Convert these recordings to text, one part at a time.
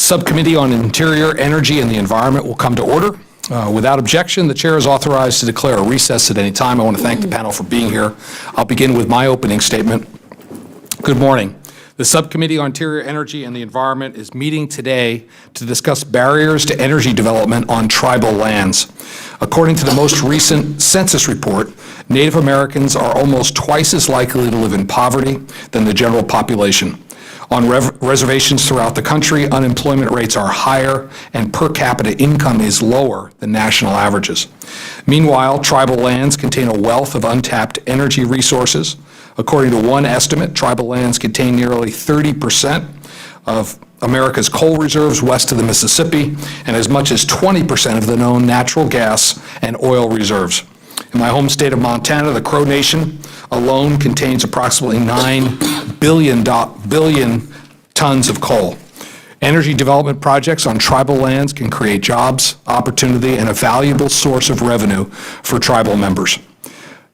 Subcommittee on Interior, Energy, and the Environment will come to order. Without objection, the chair is authorized to declare a recess at any time. I want to thank the panel for being here. I'll begin with my opening statement. Good morning. The Subcommittee on Interior, Energy, and the Environment is meeting today to discuss barriers to energy development on tribal lands. According to the most recent census report, Native Americans are almost twice as likely to live in poverty than the general population. On reservations throughout the country, unemployment rates are higher and per capita income is lower than national averages. Meanwhile, tribal lands contain a wealth of untapped energy resources. According to one estimate, tribal lands contain nearly 30% of America's coal reserves west of the Mississippi and as much as 20% of the known natural gas and oil reserves. In my home state of Montana, the Crow Nation alone contains approximately 9 billion tons of coal. Energy development projects on tribal lands can create jobs, opportunity, and a valuable source of revenue for tribal members.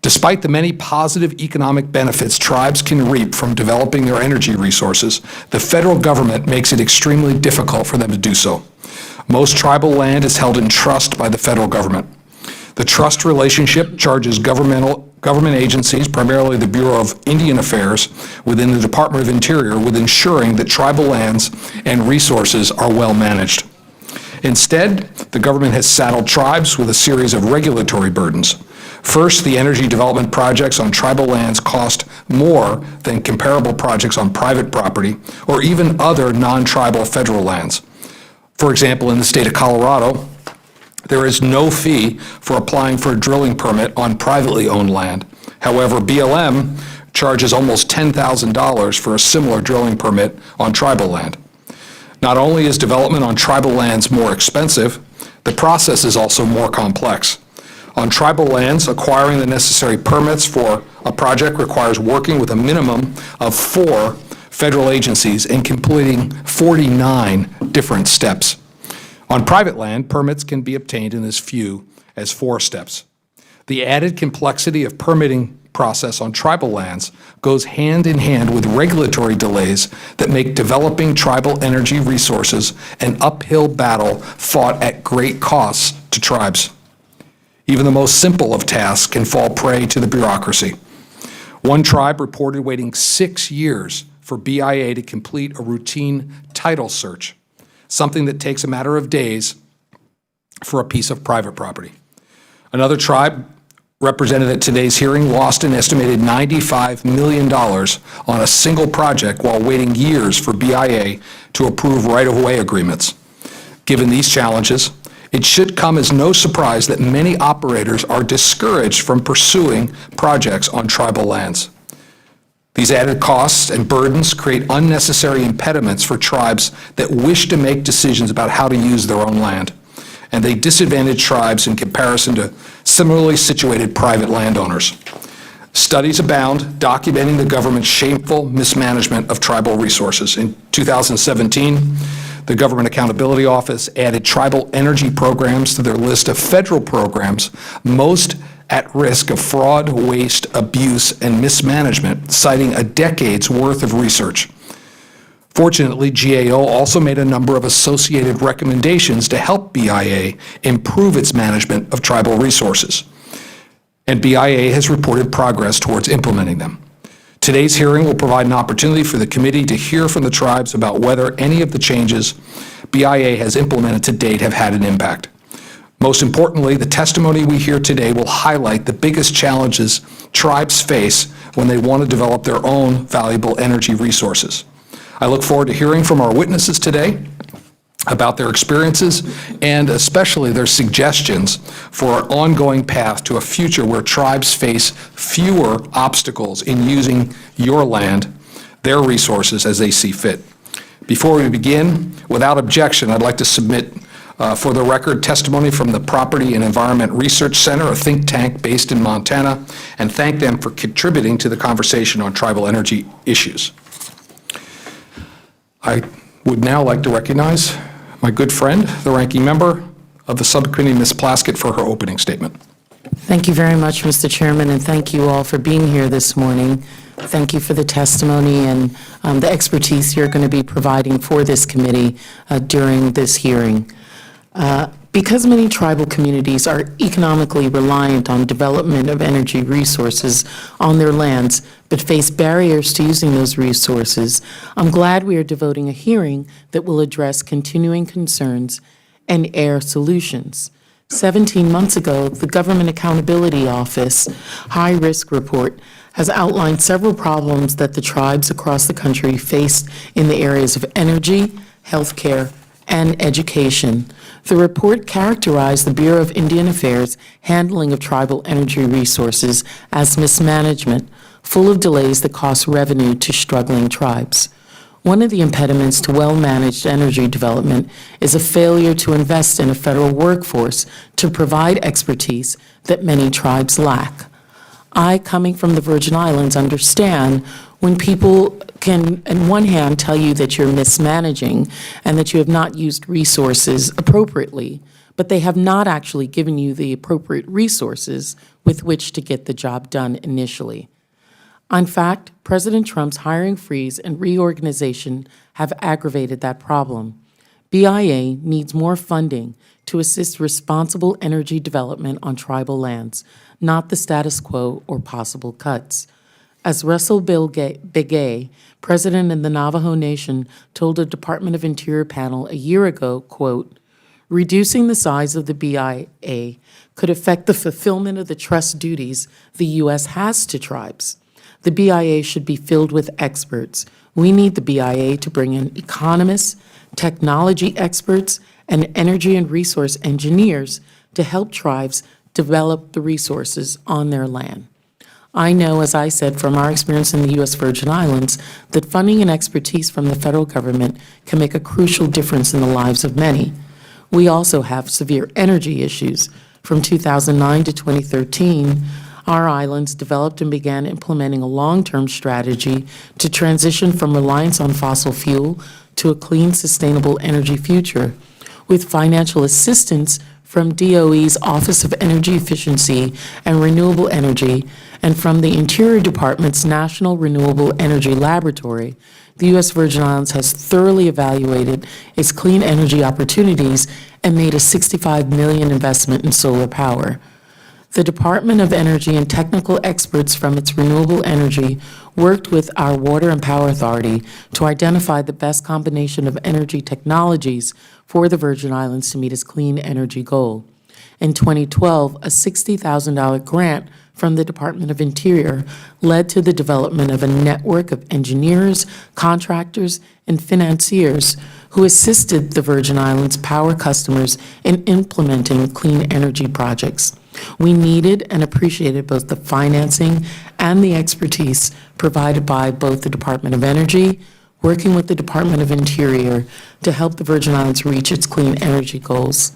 Despite the many positive economic benefits tribes can reap from developing their energy resources, the federal government makes it extremely difficult for them to do so. Most tribal land is held in trust by the federal government. The trust relationship charges government agencies, primarily the Bureau of Indian Affairs within the Department of Interior, with ensuring that tribal lands and resources are well managed. Instead, the government has saddled tribes with a series of regulatory burdens. First, the energy development projects on tribal lands cost more than comparable projects on private property or even other non-tribal federal lands. For example, in the state of Colorado, there is no fee for applying for a drilling permit on privately owned land. However, BLM charges almost $10,000 for a similar drilling permit on tribal land. Not only is development on tribal lands more expensive, the process is also more complex. On tribal lands, acquiring the necessary permits for a project requires working with a minimum of 4 federal agencies and completing 49 different steps. On private land, permits can be obtained in as few as 4 steps. The added complexity of permitting process on tribal lands goes hand in hand with regulatory delays that make developing tribal energy resources an uphill battle fought at great costs to tribes. Even the most simple of tasks can fall prey to the bureaucracy. One tribe reported waiting 6 years for BIA to complete a routine title search, something that takes a matter of days for a piece of private property. Another tribe represented at today's hearing lost an estimated $95 million on a single project while waiting years for BIA to approve right-of-way agreements. Given these challenges, it should come as no surprise that many operators are discouraged from pursuing projects on tribal lands. These added costs and burdens create unnecessary impediments for tribes that wish to make decisions about how to use their own land, and they disadvantage tribes in comparison to similarly situated private landowners. Studies abound documenting the government's shameful mismanagement of tribal resources. In 2017, the Government Accountability Office added tribal energy programs to their list of federal programs most at risk of fraud, waste, abuse, and mismanagement, citing a decade's worth of research. Fortunately, GAO also made a number of associated recommendations to help BIA improve its management of tribal resources, and BIA has reported progress towards implementing them. Today's hearing will provide an opportunity for the committee to hear from the tribes about whether any of the changes BIA has implemented to date have had an impact. Most importantly, the testimony we hear today will highlight the biggest challenges tribes face when they want to develop their own valuable energy resources. I look forward to hearing from our witnesses today about their experiences and especially their suggestions for an ongoing path to a future where tribes face fewer obstacles in using your land, their resources as they see fit. Before we begin, without objection, I'd like to submit for the record testimony from the Property and Environment Research Center, a think tank based in Montana, and thank them for contributing to the conversation on tribal energy issues. I would now like to recognize my good friend, the ranking member of the subcommittee, Ms. Plaskett, for her opening statement. Thank you very much, Mr. Chairman, and thank you all for being here this morning. Thank you for the testimony and the expertise you're going to be providing for this committee during this hearing. Because many tribal communities are economically reliant on development of energy resources on their lands, but face barriers to using those resources, I'm glad we are devoting a hearing that will address continuing concerns and air solutions. 17 months ago, the Government Accountability Office High Risk Report has outlined several problems that the tribes across the country face in the areas of energy, healthcare, and education. The report characterized the Bureau of Indian Affairs' handling of tribal energy resources as mismanagement, full of delays that cost revenue to struggling tribes. One of the impediments to well-managed energy development is a failure to invest in a federal workforce to provide expertise that many tribes lack. I, coming from the Virgin Islands, understand when people can, on one hand, tell you that you're mismanaging and that you have not used resources appropriately, but they have not actually given you the appropriate resources with which to get the job done initially. In fact, President Trump's hiring freeze and reorganization have aggravated that problem. BIA needs more funding to assist responsible energy development on tribal lands, not the status quo or possible cuts. As Russell Begay, president of the Navajo Nation, told a Department of Interior panel a year ago, quote, "Reducing the size of the BIA could affect the fulfillment of the trust duties the U.S. has to tribes. The BIA should be filled with experts. We need the BIA to bring in economists, technology experts, and energy and resource engineers to help tribes develop the resources on their land." I know, as I said, from our experience in the U.S. Virgin Islands, that funding and expertise from the federal government can make a crucial difference in the lives of many. We also have severe energy issues. From 2009 to 2013, our islands developed and began implementing a long-term strategy to transition from reliance on fossil fuel to a clean, sustainable energy future. With financial assistance from DOE's Office of Energy Efficiency and Renewable Energy and from the Interior Department's National Renewable Energy Laboratory, the U.S. Virgin Islands has thoroughly evaluated its clean energy opportunities and made a $65 million investment in solar power. The Department of Energy and technical experts from its renewable energy worked with our Water and Power Authority to identify the best combination of energy technologies for the Virgin Islands to meet its clean energy goal. In 2012, a $60,000 grant from the Department of Interior led to the development of a network of engineers, contractors, and financiers who assisted the Virgin Islands power customers in implementing clean energy projects. We needed and appreciated both the financing and the expertise provided by both the Department of Energy, working with the Department of Interior to help the Virgin Islands reach its clean energy goals.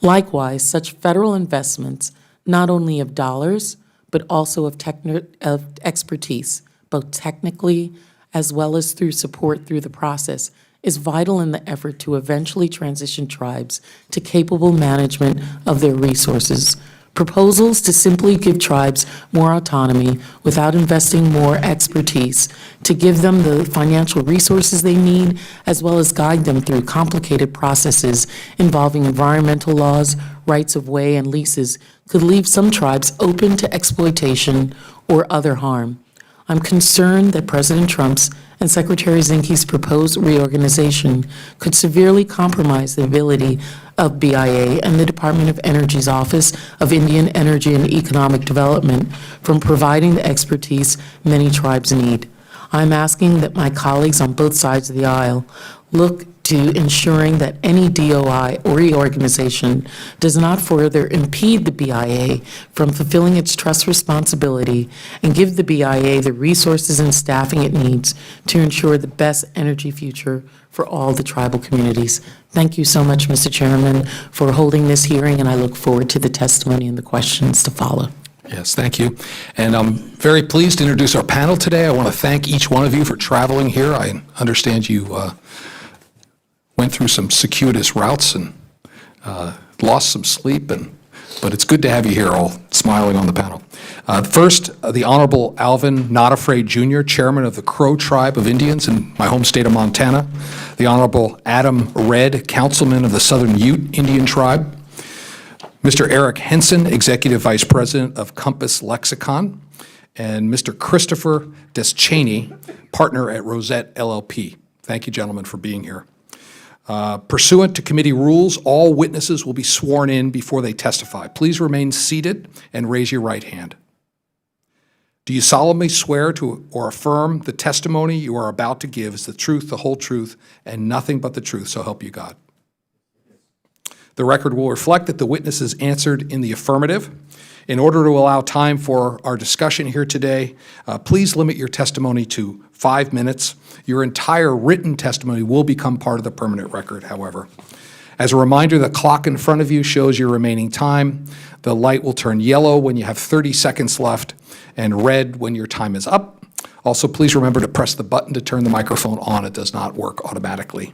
Likewise, such federal investments, not only of dollars, but also of expertise, both technically as well as through support through the process, is vital in the effort to eventually transition tribes to capable management of their resources. Proposals to simply give tribes more autonomy without investing more expertise, to give them the financial resources they need, as well as guide them through complicated processes involving environmental laws, rights of way, and leases, could leave some tribes open to exploitation or other harm. I'm concerned that President Trump's and Secretary Zinke's proposed reorganization could severely compromise the ability of BIA and the Department of Energy's Office of Indian Energy and Economic Development from providing the expertise many tribes need. I'm asking that my colleagues on both sides of the aisle look to ensuring that any DOI or reorganization does not further impede the BIA from fulfilling its trust responsibility and give the BIA the resources and staffing it needs to ensure the best energy future for all the tribal communities. Thank you so much, Mr. Chairman, for holding this hearing, and I look forward to the testimony and the questions to follow. Yes, thank you. And I'm very pleased to introduce our panel today. I want to thank each one of you for traveling here. I understand you went through some circuitous routes and lost some sleep, but it's good to have you here all smiling on the panel. First, the Honorable Alvin Not Afraid Jr., Chairman of the Crow Tribe of Indians in my home state of Montana. The Honorable Adam Redd, Councilman of the Southern Ute Indian Tribe. Mr. Eric Hanson, Executive Vice President of Compass Lexicon. And Mr. Christopher Cheney, Partner at Rosette LLP. Thank you, gentlemen, for being here. Pursuant to committee rules, all witnesses will be sworn in before they testify. Please remain seated and raise your right hand. Do you solemnly swear to or affirm the testimony you are about to give is the truth, the whole truth, and nothing but the truth, so help you God? The record will reflect that the witnesses answered in the affirmative. In order to allow time for our discussion here today, please limit your testimony to 5 minutes. Your entire written testimony will become part of the permanent record, however. As a reminder, the clock in front of you shows your remaining time. The light will turn yellow when you have 30 seconds left and red when your time is up. Also, please remember to press the button to turn the microphone on. It does not work automatically.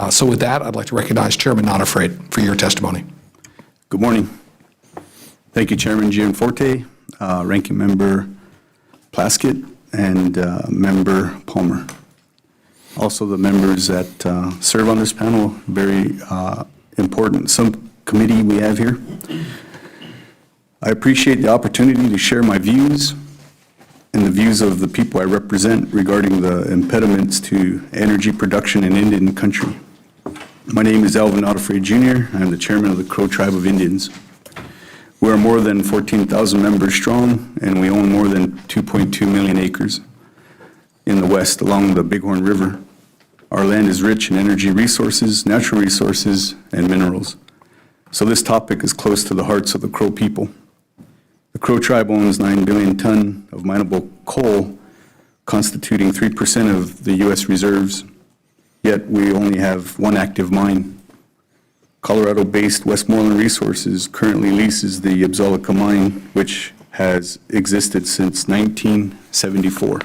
So with that, I'd like to recognize Chairman Not Afraid for your testimony. Good morning. Thank you, Chairman Gianforte, Ranking Member Plaskett, and Member Palmer. Also the members that serve on this panel, very important subcommittee we have here. I appreciate the opportunity to share my views and the views of the people I represent regarding the impediments to energy production in Indian country. My name is Elvin Not Afraid Jr. I'm the chairman of the Crow Tribe of Indians. We are more than 14,000 members strong, and we own more than 2.2 million acres in the west along the Bighorn River. Our land is rich in energy resources, natural resources, and minerals. So this topic is close to the hearts of the Crow people. The Crow Tribe owns 9 billion ton of mineable coal, constituting 3% of the U.S. reserves, yet we only have one active mine. Colorado-based Westmoreland Resources currently leases the Absolica mine, which has existed since 1974.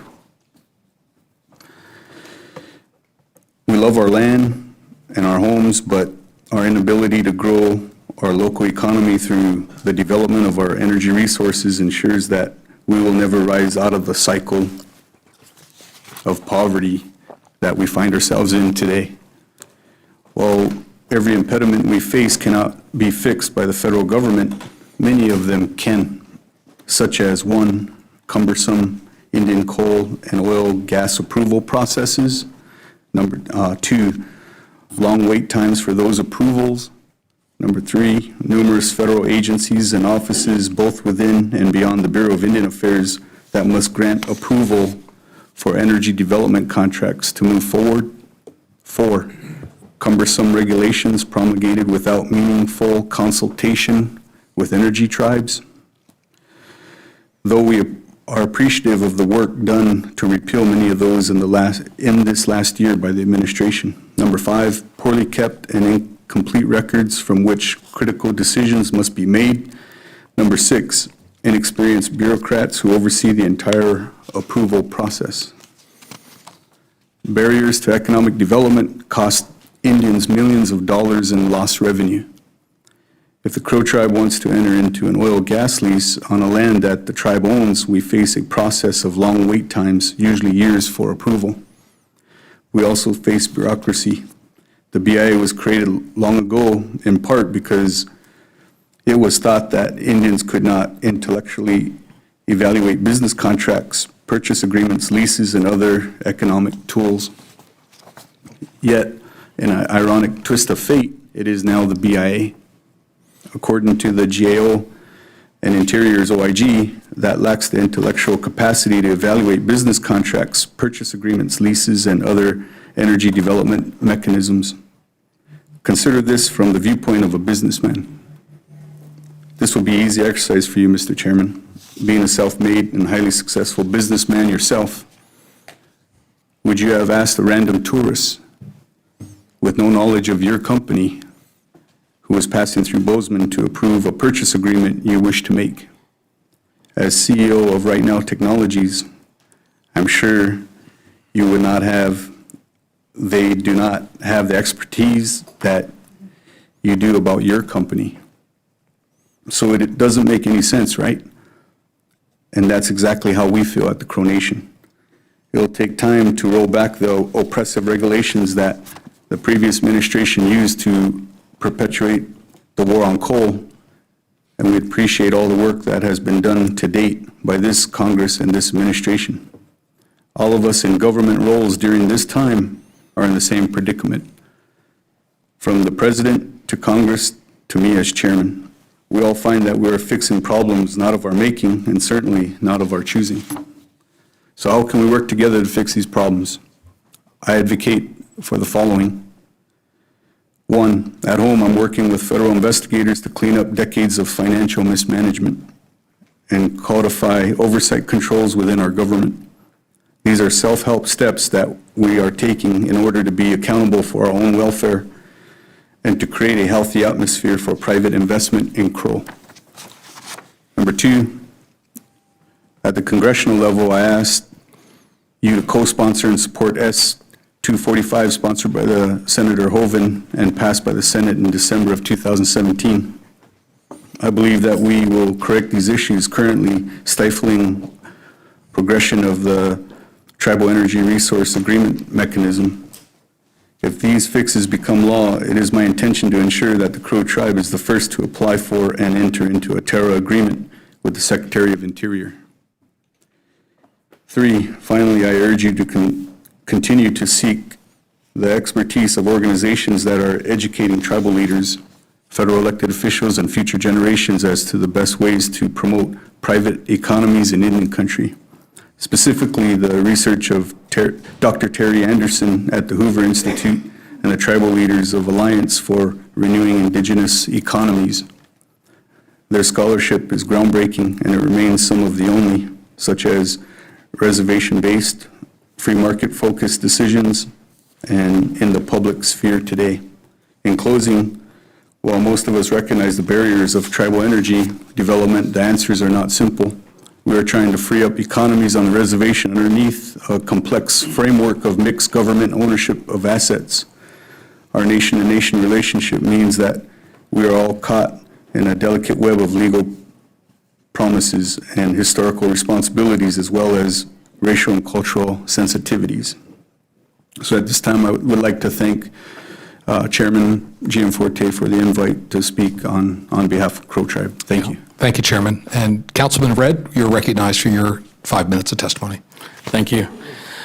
We love our land and our homes, but our inability to grow our local economy through the development of our energy resources ensures that we will never rise out of the cycle of poverty that we find ourselves in today. While every impediment we face cannot be fixed by the federal government, many of them can, such as 1, cumbersome Indian coal and oil gas approval processes, 2, long wait times for those approvals, 3, numerous federal agencies and offices both within and beyond the Bureau of Indian Affairs that must grant approval for energy development contracts to move forward, 4, cumbersome regulations promulgated without meaningful consultation with energy tribes. Though we are appreciative of the work done to repeal many of those in this last year by the administration. 5, poorly kept and incomplete records from which critical decisions must be made. 6, inexperienced bureaucrats who oversee the entire approval process. Barriers to economic development cost Indians millions of dollars in lost revenue. If the Crow Tribe wants to enter into an oil gas lease on a land that the tribe owns, we face a process of long wait times, usually years, for approval. We also face bureaucracy. The BIA was created long ago in part because it was thought that Indians could not intellectually evaluate business contracts, purchase agreements, leases, and other economic tools. Yet, in an ironic twist of fate, it is now the BIA. According to the GAO and Interior's OIG, that lacks the intellectual capacity to evaluate business contracts, purchase agreements, leases, and other energy development mechanisms. Consider this from the viewpoint of a businessman. This will be easy exercise for you, Mr. Chairman. Being a self-made and highly successful businessman yourself, would you have asked a random tourist with no knowledge of your company who was passing through Bozeman to approve a purchase agreement you wish to make? As CEO of Right Now Technologies, I'm sure you would not have, they do not have the expertise that you do about your company. So it doesn't make any sense, right? And that's exactly how we feel at the Crow Nation. It'll take time to roll back the oppressive regulations that the previous administration used to perpetuate the war on coal, and we appreciate all the work that has been done to date by this Congress and this administration. All of us in government roles during this time are in the same predicament. From the President to Congress to me as chairman, we all find that we are fixing problems not of our making and certainly not of our choosing. So how can we work together to fix these problems? I advocate for the following. One, at home, I'm working with federal investigators to clean up decades of financial mismanagement and codify oversight controls within our government. These are self-help steps that we are taking in order to be accountable for our own welfare and to create a healthy atmosphere for private investment in Crow. Number two, at the congressional level, I asked you to co-sponsor and support S-245, sponsored by the Senator Hoeven and passed by the Senate in December of 2017. I believe that we will correct these issues currently stifling progression of the Tribal Energy Resource Agreement mechanism. If these fixes become law, it is my intention to ensure that the Crow Tribe is the first to apply for and enter into a TERRA agreement with the Secretary of Interior. Three, finally, I urge you to continue to seek the expertise of organizations that are educating tribal leaders, federal elected officials, and future generations as to the best ways to promote private economies in Indian country. Specifically, the research of Dr. Terry Anderson at the Hoover Institute and the tribal leaders of Alliance for Renewing Indigenous Economies. Their scholarship is groundbreaking, and it remains some of the only, such as reservation-based, free market-focused decisions, and in the public sphere today. In closing, while most of us recognize the barriers of tribal energy development, the answers are not simple. We are trying to free up economies on the reservation underneath a complex framework of mixed government ownership of assets. Our nation-to-nation relationship means that we are all caught in a delicate web of legal promises and historical responsibilities, as well as racial and cultural sensitivities. So at this time, I would like to thank Chairman Gianforte for the invite to speak on behalf of Crow Tribe. Thank you. Thank you, Chairman. And Councilman Red, you're recognized for your 5 minutes of testimony. Thank you.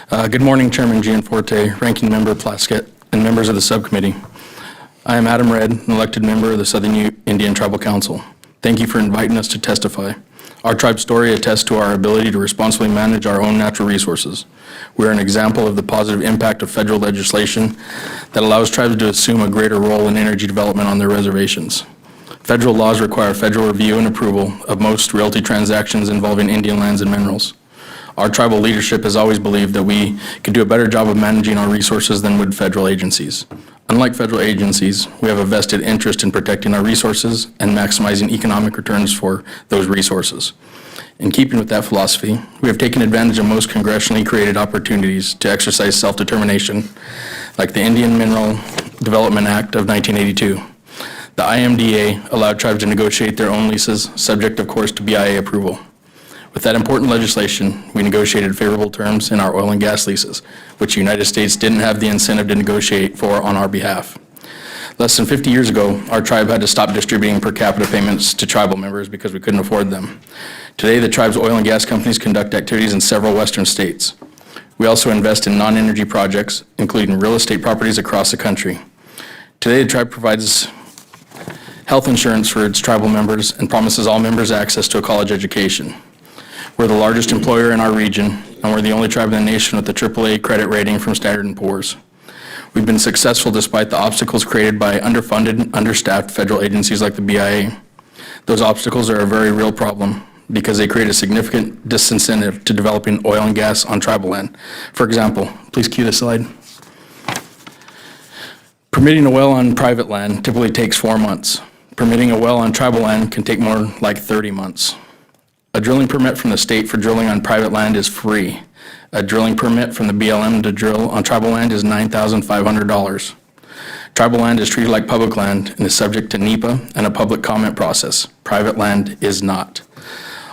Good morning, Chairman Gianforte, Ranking Member Plaskett, and members of the subcommittee. I am Adam Red, an elected member of the Southern Indian Tribal Council. Thank you for inviting us to testify. Our tribe's story attests to our ability to responsibly manage our own natural resources. We are an example of the positive impact of federal legislation that allows tribes to assume a greater role in energy development on their reservations. Federal laws require federal review and approval of most realty transactions involving Indian lands and minerals. Our tribal leadership has always believed that we could do a better job of managing our resources than would federal agencies. Unlike federal agencies, we have a vested interest in protecting our resources and maximizing economic returns for those resources. In keeping with that philosophy, we have taken advantage of most congressionally created opportunities to exercise self-determination, like the Indian Mineral Development Act of 1982. The IMDA allowed tribes to negotiate their own leases, subject, of course, to BIA approval. With that important legislation, we negotiated favorable terms in our oil and gas leases, which the United States didn't have the incentive to negotiate for on our behalf. Less than 50 years ago, our tribe had to stop distributing per capita payments to tribal members because we couldn't afford them. Today, the tribe's oil and gas companies conduct activities in several western states. We also invest in non-energy projects, including real estate properties across the country. Today, the tribe provides health insurance for its tribal members and promises all members access to a college education. We're the largest employer in our region, and we're the only tribe in the nation with a AAA credit rating from Standard & Poor's. We've been successful despite the obstacles created by underfunded and understaffed federal agencies like the BIA. Those obstacles are a very real problem because they create a significant disincentive to developing oil and gas on tribal land. For example, please cue the slide. Permitting a well on private land typically takes 4 months. Permitting a well on tribal land can take more like 30 months. A drilling permit from the state for drilling on private land is free. A drilling permit from the BLM to drill on tribal land is $9,500. Tribal land is treated like public land and is subject to NEPA and a public comment process. Private land is not.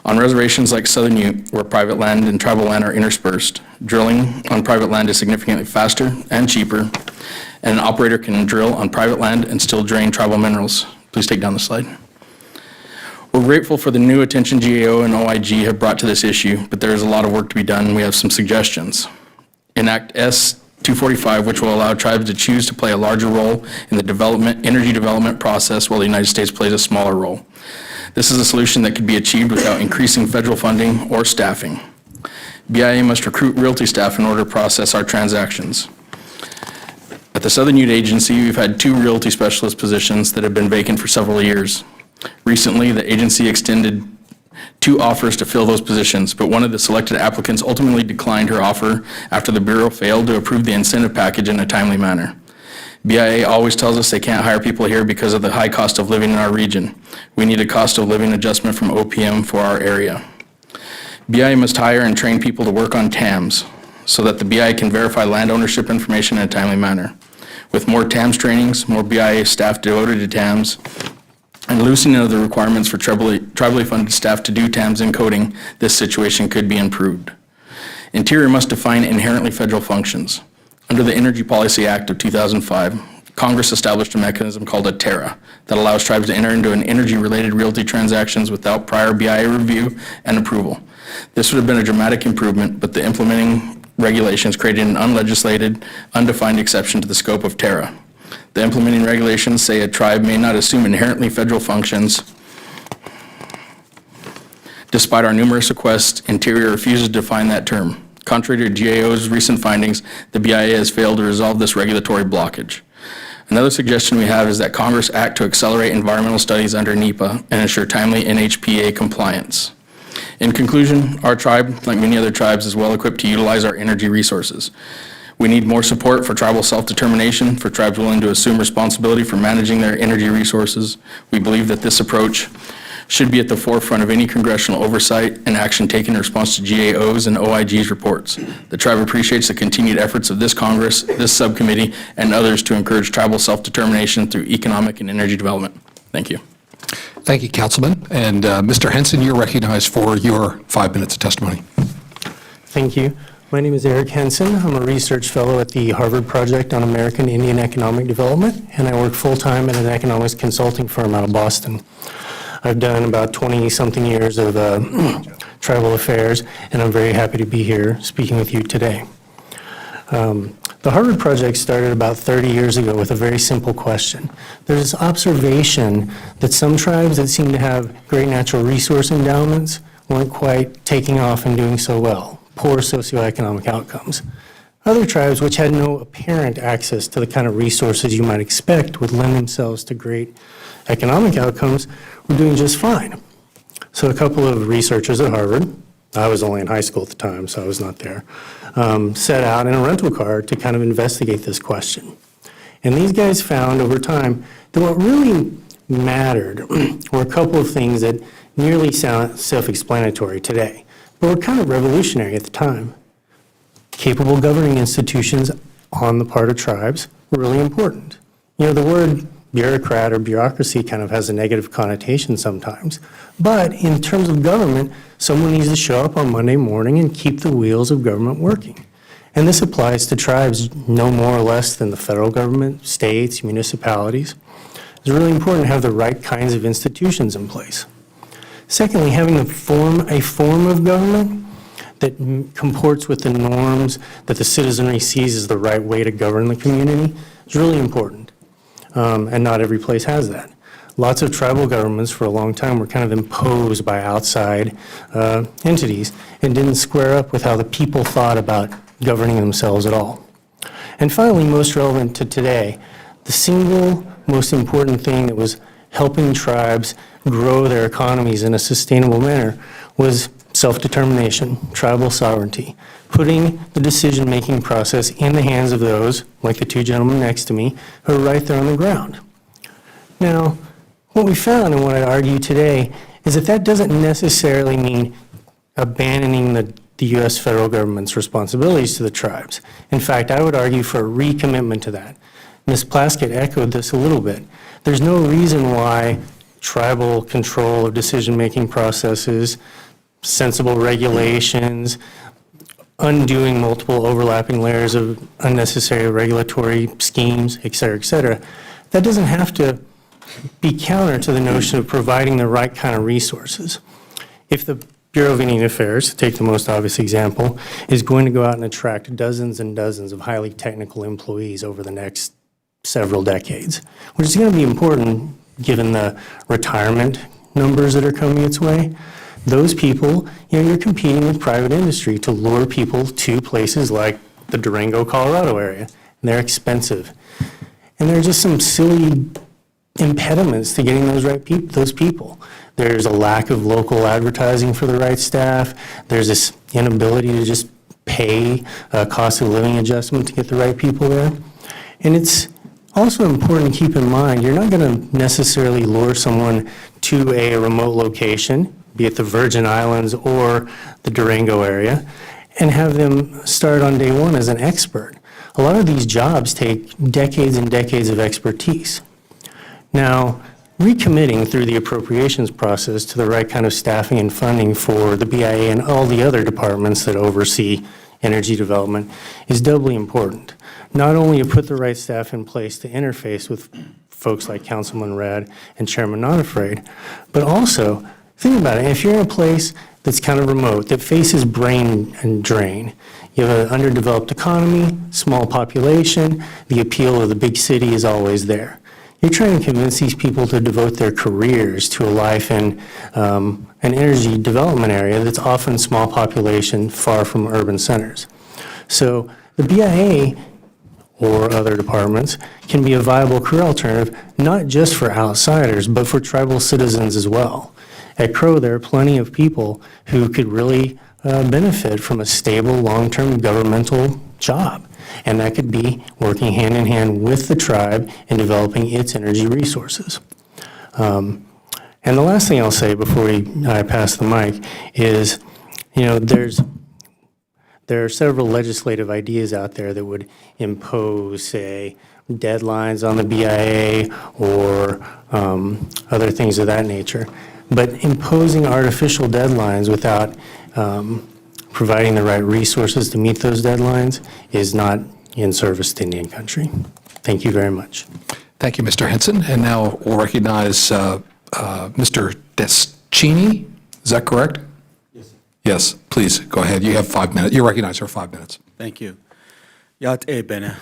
On reservations like Southern Ute, where private land and tribal land are interspersed, drilling on private land is significantly faster and cheaper, and an operator can drill on private land and still drain tribal minerals. Please take down the slide. We're grateful for the new attention GAO and OIG have brought to this issue, but there is a lot of work to be done, and we have some suggestions. Enact S-245, which will allow tribes to choose to play a larger role in the energy development process while the United States plays a smaller role. This is a solution that could be achieved without increasing federal funding or staffing. BIA must recruit realty staff in order to process our transactions. At the Southern Ute Agency, we've had 2 realty specialist positions that have been vacant for several years. Recently, the agency extended 2 offers to fill those positions, but one of the selected applicants ultimately declined her offer after the Bureau failed to approve the incentive package in a timely manner. BIA always tells us they can't hire people here because of the high cost of living in our region. We need a cost of living adjustment from OPM for our area. BIA must hire and train people to work on TAMs so that the BIA can verify land ownership information in a timely manner. With more TAMs trainings, more BIA staff devoted to TAMs, and loosening of the requirements for tribally funded staff to do TAMs encoding, this situation could be improved. Interior must define inherently federal functions. Under the Energy Policy Act of 2005, Congress established a mechanism called a TERA that allows tribes to enter into an energy-related realty transactions without prior BIA review and approval. This would have been a dramatic improvement, but the implementing regulations created an unlegislated, undefined exception to the scope of TERA. The implementing regulations say a tribe may not assume inherently federal functions. Despite our numerous requests, Interior refuses to define that term. Contrary to GAO's recent findings, the BIA has failed to resolve this regulatory blockage. Another suggestion we have is that Congress act to accelerate environmental studies under NEPA and ensure timely NHPA compliance. In conclusion, our tribe, like many other tribes, is well equipped to utilize our energy resources. We need more support for tribal self-determination, for tribes willing to assume responsibility for managing their energy resources. We believe that this approach should be at the forefront of any congressional oversight and action taken in response to GAO's and OIG's reports. The tribe appreciates the continued efforts of this Congress, this subcommittee, and others to encourage tribal self-determination through economic and energy development. Thank you. Thank you, Councilman. And Mr. Hanson, you're recognized for your 5 minutes of testimony. Thank you. My name is Eric Hanson. I'm a research fellow at the Harvard Project on American Indian Economic Development, and I work full-time at an economics consulting firm out of Boston. I've done about 20-something years of tribal affairs, and I'm very happy to be here speaking with you today. The Harvard Project started about 30 years ago with a very simple question. There's this observation that some tribes that seem to have great natural resource endowments weren't quite taking off and doing so well, poor socioeconomic outcomes. Other tribes which had no apparent access to the kind of resources you might expect would lend themselves to great economic outcomes were doing just fine. So a couple of researchers at Harvard, I was only in high school at the time, so I was not there, set out in a rental car to kind of investigate this question. And these guys found over time that what really mattered were a couple of things that nearly sound self-explanatory today, but were kind of revolutionary at the time. Capable governing institutions on the part of tribes were really important. You know, the word bureaucrat or bureaucracy kind of has a negative connotation sometimes, but in terms of government, someone needs to show up on Monday morning and keep the wheels of government working. And this applies to tribes no more or less than the federal government, states, municipalities. It's really important to have the right kinds of institutions in place. Secondly, having a form of government that comports with the norms that the citizenry sees as the right way to govern the community is really important. And not every place has that. Lots of tribal governments for a long time were kind of imposed by outside entities and didn't square up with how the people thought about governing themselves at all. And finally, most relevant to today, the single most important thing that was helping tribes grow their economies in a sustainable manner was self-determination, tribal sovereignty, putting the decision-making process in the hands of those, like the two gentlemen next to me, who are right there on the ground. Now, what we found and what I argue today is that that doesn't necessarily mean abandoning the U.S. federal government's responsibilities to the tribes. In fact, I would argue for a recommitment to that. Ms. Plaskett echoed this a little bit. There's no reason why tribal control of decision-making processes, sensible regulations, undoing multiple overlapping layers of unnecessary regulatory schemes, et cetera, that doesn't have to be counter to the notion of providing the right kind of resources. If the Bureau of Indian Affairs, to take the most obvious example, is going to go out and attract dozens and dozens of highly technical employees over the next several decades, which is going to be important given the retirement numbers that are coming its way. Those people, you're competing with private industry to lure people to places like the Durango, Colorado area, and they're expensive. And there are just some silly impediments to getting those people. There's a lack of local advertising for the right staff. There's this inability to just pay a cost of living adjustment to get the right people there. And it's also important to keep in mind, you're not going to necessarily lure someone to a remote location, be it the Virgin Islands or the Durango area, and have them start on day one as an expert. A lot of these jobs take decades and decades of expertise. Now, recommitting through the appropriations process to the right kind of staffing and funding for the BIA and all the other departments that oversee energy development is doubly important. Not only to put the right staff in place to interface with folks like Councilman Redd and Chairman Nonafraid, but also, think about it, if you're in a place that's kind of remote, that faces brain and drain, you have an underdeveloped economy, small population, the appeal of the big city is always there. You're trying to convince these people to devote their careers to a life in an energy development area that's often small population, far from urban centers. So the BIA or other departments can be a viable career alternative, not just for outsiders, but for tribal citizens as well. At Crow, there are plenty of people who could really benefit from a stable, long-term governmental job. And that could be working hand in hand with the tribe in developing its energy resources. And the last thing I'll say before I pass the mic is, there are several legislative ideas out there that would impose, say, deadlines on the BIA or other things of that nature. But imposing artificial deadlines without providing the right resources to meet those deadlines is not in service to Indian country. Thank you very much. Thank you, Mr. Hanson. And now we'll recognize Mr. Cheney. Is that correct? Yes. Yes, please, go ahead. You have 5 minutes. You're recognized for 5 minutes. Thank you. Yat e bene.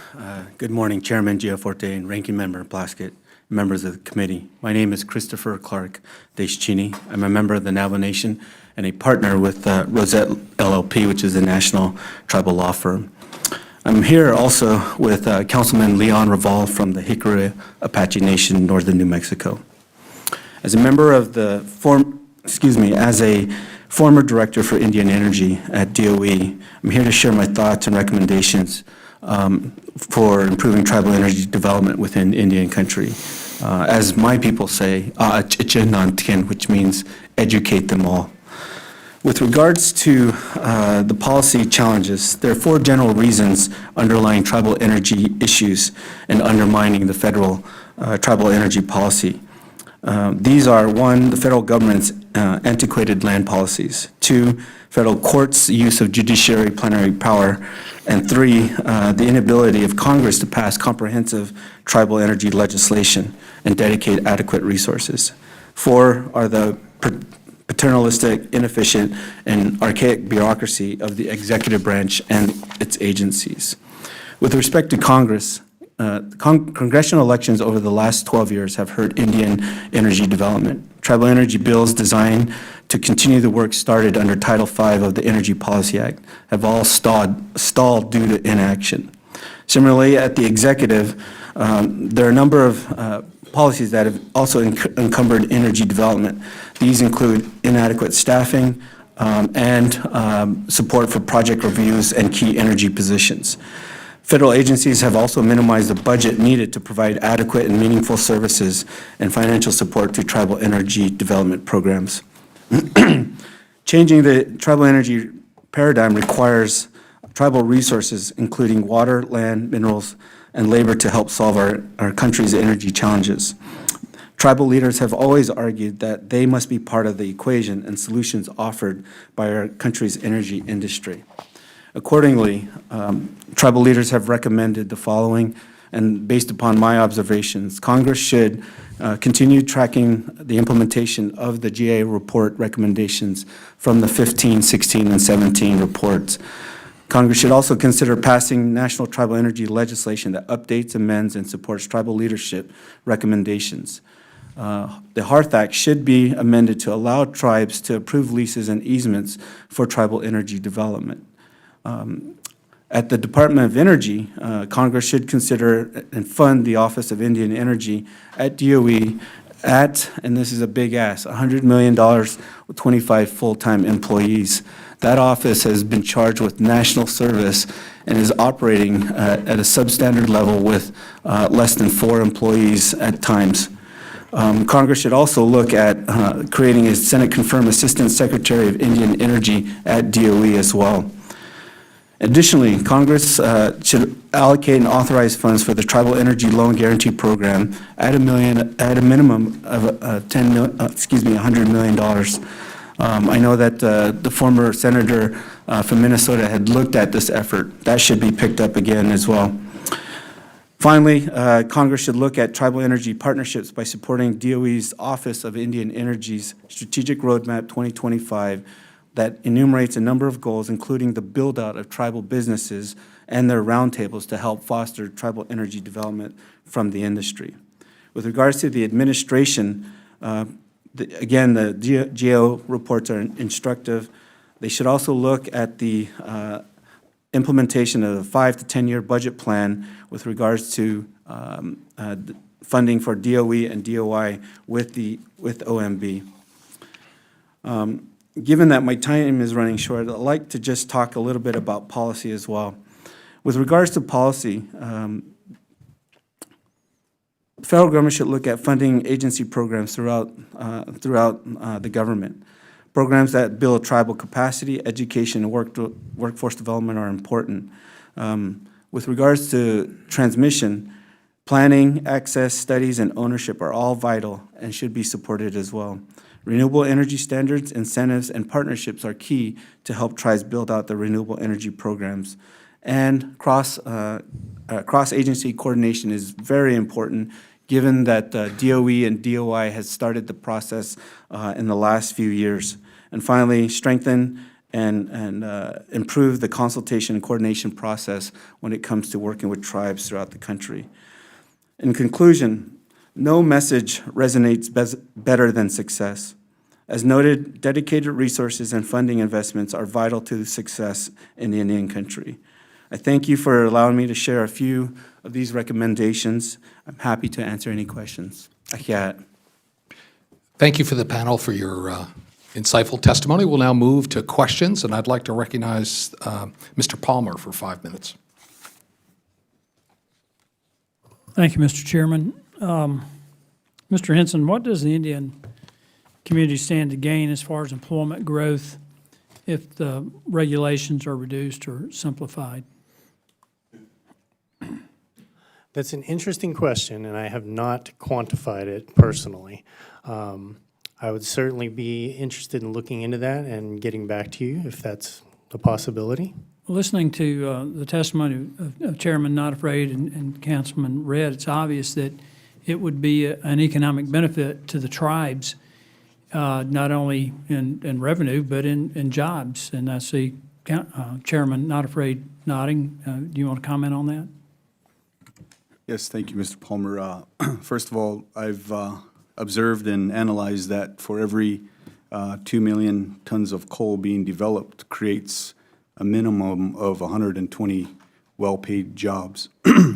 Good morning, Chairman Giaforte and Ranking Member Plaskett, members of the committee. My name is Christopher Clark Cheney. I'm a member of the Navajo Nation and a partner with Rosette LLP, which is a national tribal law firm. I'm here also with Councilman Leon Raval from the Hickory Apache Nation, northern New Mexico. As a member of the as a former director for Indian Energy at DOE, I'm here to share my thoughts and recommendations for improving tribal energy development within Indian country. As my people say, which means educate them all. With regards to the policy challenges, there are 4 general reasons underlying tribal energy issues and undermining the federal tribal energy policy. These are 1, the federal government's antiquated land policies, 2, federal courts' use of judiciary plenary power, and 3, the inability of Congress to pass comprehensive tribal energy legislation and dedicate adequate resources. 4 are the paternalistic, inefficient, and archaic bureaucracy of the executive branch and its agencies. With respect to Congress, congressional elections over the last 12 years have hurt Indian energy development. Tribal energy bills designed to continue the work started under Title V of the Energy Policy Act have all stalled due to inaction. Similarly, at the executive, there are a number of policies that have also encumbered energy development. These include inadequate staffing and support for project reviews and key energy positions. Federal agencies have also minimized the budget needed to provide adequate and meaningful services and financial support to tribal energy development programs. Changing the tribal energy paradigm requires tribal resources, including water, land, minerals, and labor to help solve our country's energy challenges. Tribal leaders have always argued that they must be part of the equation and solutions offered by our country's energy industry. Accordingly, tribal leaders have recommended the following, and based upon my observations, Congress should continue tracking the implementation of the GA report recommendations from the 15, 16, and 17 reports. Congress should also consider passing national tribal energy legislation that updates, amends, and supports tribal leadership recommendations. The Hearth Act should be amended to allow tribes to approve leases and easements for tribal energy development. At the Department of Energy, Congress should consider and fund the Office of Indian Energy at DOE at, and this is a big ask, $100 million with 25 full-time employees. That office has been charged with national service and is operating at a substandard level with less than 4 employees at times. Congress should also look at creating a Senate-confirmed Assistant Secretary of Indian Energy at DOE as well. Additionally, Congress should allocate and authorize funds for the Tribal Energy Loan Guarantee Program at a minimum of $100 million. I know that the former senator from Minnesota had looked at this effort. That should be picked up again as well. Finally, Congress should look at tribal energy partnerships by supporting DOE's Office of Indian Energy's Strategic Roadmap 2025 that enumerates a number of goals, including the build-out of tribal businesses and their roundtables to help foster tribal energy development from the industry. With regards to the administration, again, the GAO reports are instructive. They should also look at the implementation of a 5 to 10-year budget plan with regards to funding for DOE and DOI with OMB. Given that my time is running short, I'd like to just talk a little bit about policy as well. With regards to policy, the federal government should look at funding agency programs throughout the government. Programs that build tribal capacity, education, and workforce development are important. With regards to transmission, planning, access, studies, and ownership are all vital and should be supported as well. Renewable energy standards, incentives, and partnerships are key to help tribes build out the renewable energy programs. And cross-agency coordination is very important, given that DOE and DOI has started the process in the last few years. And finally, strengthen and improve the consultation and coordination process when it comes to working with tribes throughout the country. In conclusion, no message resonates better than success. As noted, dedicated resources and funding investments are vital to success in the Indian country. I thank you for allowing me to share a few of these recommendations. I'm happy to answer any questions. Thank you for the panel for your insightful testimony. We'll now move to questions, and I'd like to recognize Mr. Palmer for 5 minutes. Thank you, Mr. Chairman. Mr. Hanson, what does the Indian community stand to gain as far as employment growth if the regulations are reduced or simplified? That's an interesting question, and I have not quantified it personally. I would certainly be interested in looking into that and getting back to you if that's a possibility. Listening to the testimony of Chairman Not Afraid and Councilman Redd, it's obvious that it would be an economic benefit to the tribes, not only in revenue, but in jobs. And I see Chairman Not Afraid nodding. Do you want to comment on that? Yes, thank you, Mr. Palmer. First of all, I've observed and analyzed that for every 2 million tons of coal being developed creates a minimum of 120 well-paid jobs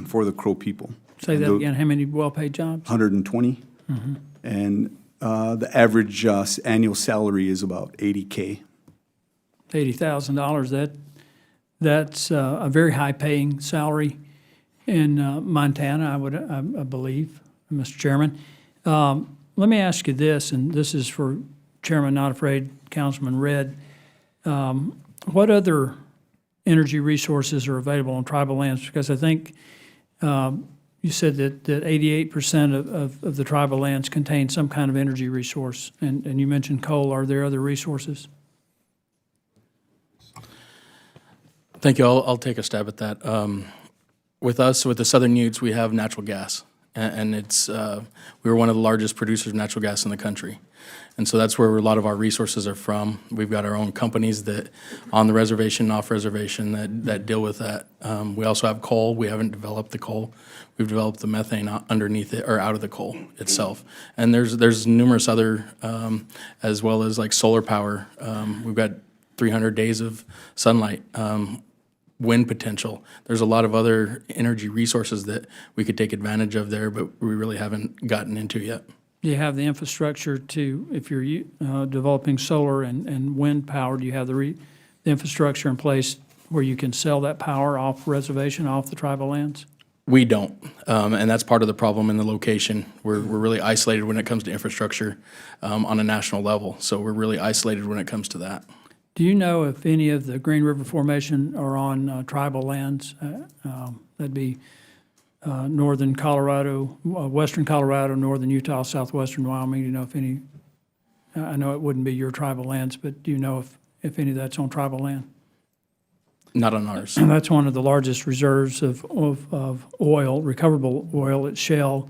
for the Crow people. Say that again, how many well-paid jobs? 120. Mm-hmm. And the average annual salary is about $80K. $80,000, that's a very high-paying salary in Montana, I believe, Mr. Chairman. Let me ask you this, and this is for Chairman Not Afraid, Councilman Redd. What other energy resources are available on tribal lands? Because I think you said that 88% of the tribal lands contain some kind of energy resource, and you mentioned coal. Are there other resources? Thank you. I'll take a stab at that. With us, with the Southern Utes, we have natural gas, and it's we're one of the largest producers of natural gas in the country, and so that's where a lot of our resources are from. We've got our own companies that on the reservation, off reservation, that deal with that. We also have coal. We haven't developed the coal. We've developed the methane underneath it or out of the coal itself, and there's numerous other as well as like solar power. We've got 300 days of sunlight. Wind potential. There's a lot of other energy resources that we could take advantage of there, but we really haven't gotten into yet. Do you have the infrastructure to, if you're developing solar and wind power, do you have the infrastructure in place where you can sell that power off reservation, off the tribal lands? We don't, and that's part of the problem in the location. We're really isolated when it comes to infrastructure on a national level, so we're really isolated when it comes to that. Do you know if any of the Green River Formation are on tribal lands? That'd be northern Colorado, western Colorado, northern Utah, southwestern Wyoming. Do you know if any, I know it wouldn't be your tribal lands, but do you know if any of that's on tribal land? Not on ours. And that's one of the largest reserves of oil, recoverable oil at shale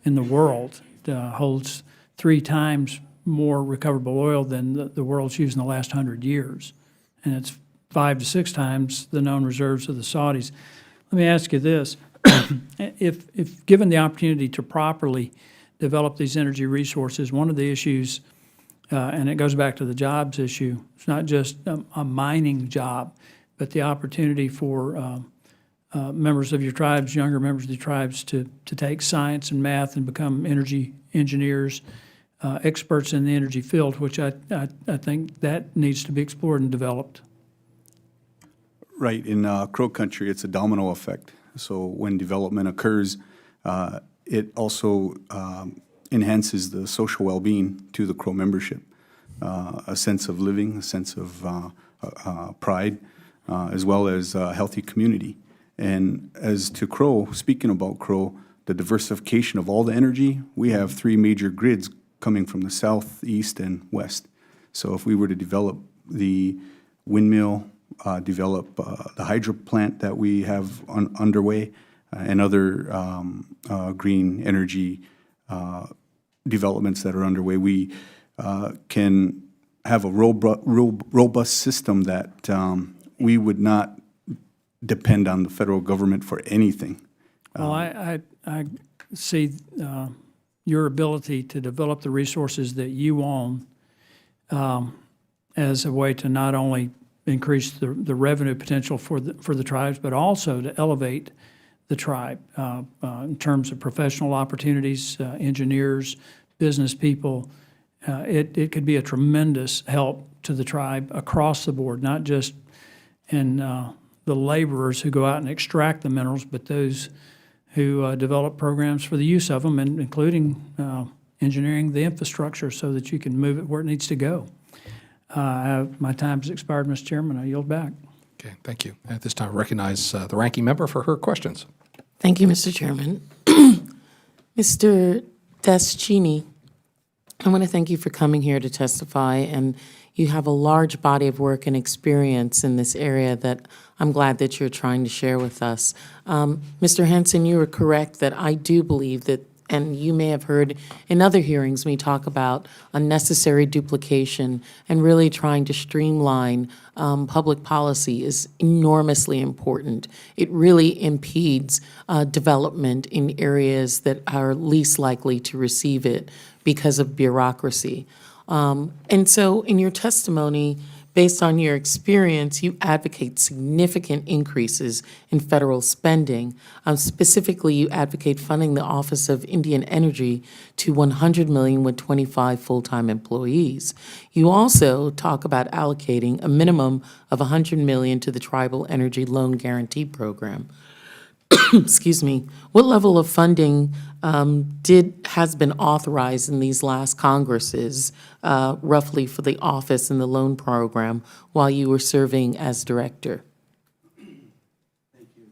in the world. It holds 3 times more recoverable oil than the world's used in the last 100 years. And it's 5 to 6 times the known reserves of the Saudis. Let me ask you this. If given the opportunity to properly develop these energy resources, one of the issues, and it goes back to the jobs issue, it's not just a mining job, but the opportunity for members of your tribes, younger members of the tribes, to take science and math and become energy engineers, experts in the energy field, which I think that needs to be explored and developed. Right. In Crow country, it's a domino effect. So when development occurs, it also enhances the social well-being to the Crow membership, a sense of living, a sense of pride, as well as a healthy community. And as to Crow, speaking about Crow, the diversification of all the energy, we have 3 major grids coming from the south, east, and west. So if we were to develop the windmill, develop the hydro plant that we have underway, and other green energy developments that are underway, we can have a robust system that we would not depend on the federal government for anything. Well, I see your ability to develop the resources that you own as a way to not only increase the revenue potential for the tribes, but also to elevate the tribe in terms of professional opportunities, engineers, business people. It could be a tremendous help to the tribe across the board, not just in the laborers who go out and extract the minerals, but those who develop programs for the use of them, and including engineering the infrastructure so that you can move it where it needs to go. My time has expired, Mr. Chairman. I yield back. Okay, thank you. At this time, I recognize the ranking member for her questions. Thank you, Mr. Chairman. Mr. Cheney, I want to thank you for coming here to testify, and you have a large body of work and experience in this area that I'm glad that you're trying to share with us. Mr. Hanson, you are correct that I do believe that, and you may have heard in other hearings me talk about unnecessary duplication and really trying to streamline public policy is enormously important. It really impedes development in areas that are least likely to receive it because of bureaucracy. And so in your testimony, based on your experience, you advocate significant increases in federal spending. Specifically, you advocate funding the Office of Indian Energy to $100 million with 25 full-time employees. You also talk about allocating a minimum of $100 million to the Tribal Energy Loan Guarantee Program. Excuse me. What level of funding has been authorized in these last Congresses, roughly for the office and the loan program, while you were serving as director? Thank you.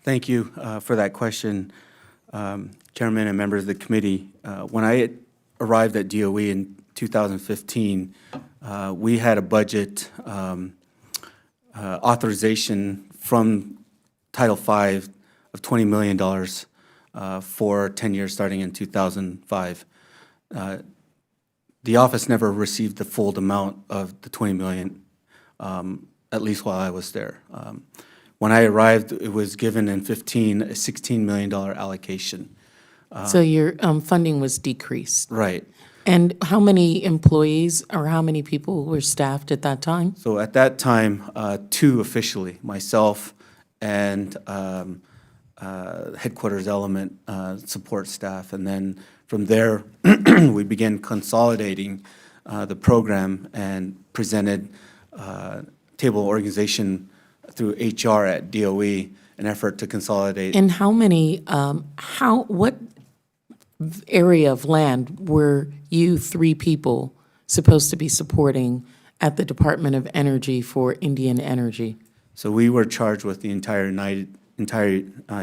Thank you for that question, Chairman and members of the committee. When I arrived at DOE in 2015, we had a budget authorization from Title V of $20 million for 10 years starting in 2005. The office never received the full amount of the $20 million, at least while I was there. When I arrived, it was given in 15 a $16 million allocation. So your funding was decreased. Right. And how many employees or how many people were staffed at that time? So at that time, two officially, myself and headquarters element support staff. And then from there, we began consolidating the program and presented table organization through HR at DOE, an effort to consolidate. And how many, what area of land were you three people supposed to be supporting at the Department of Energy for Indian Energy? So we were charged with the entire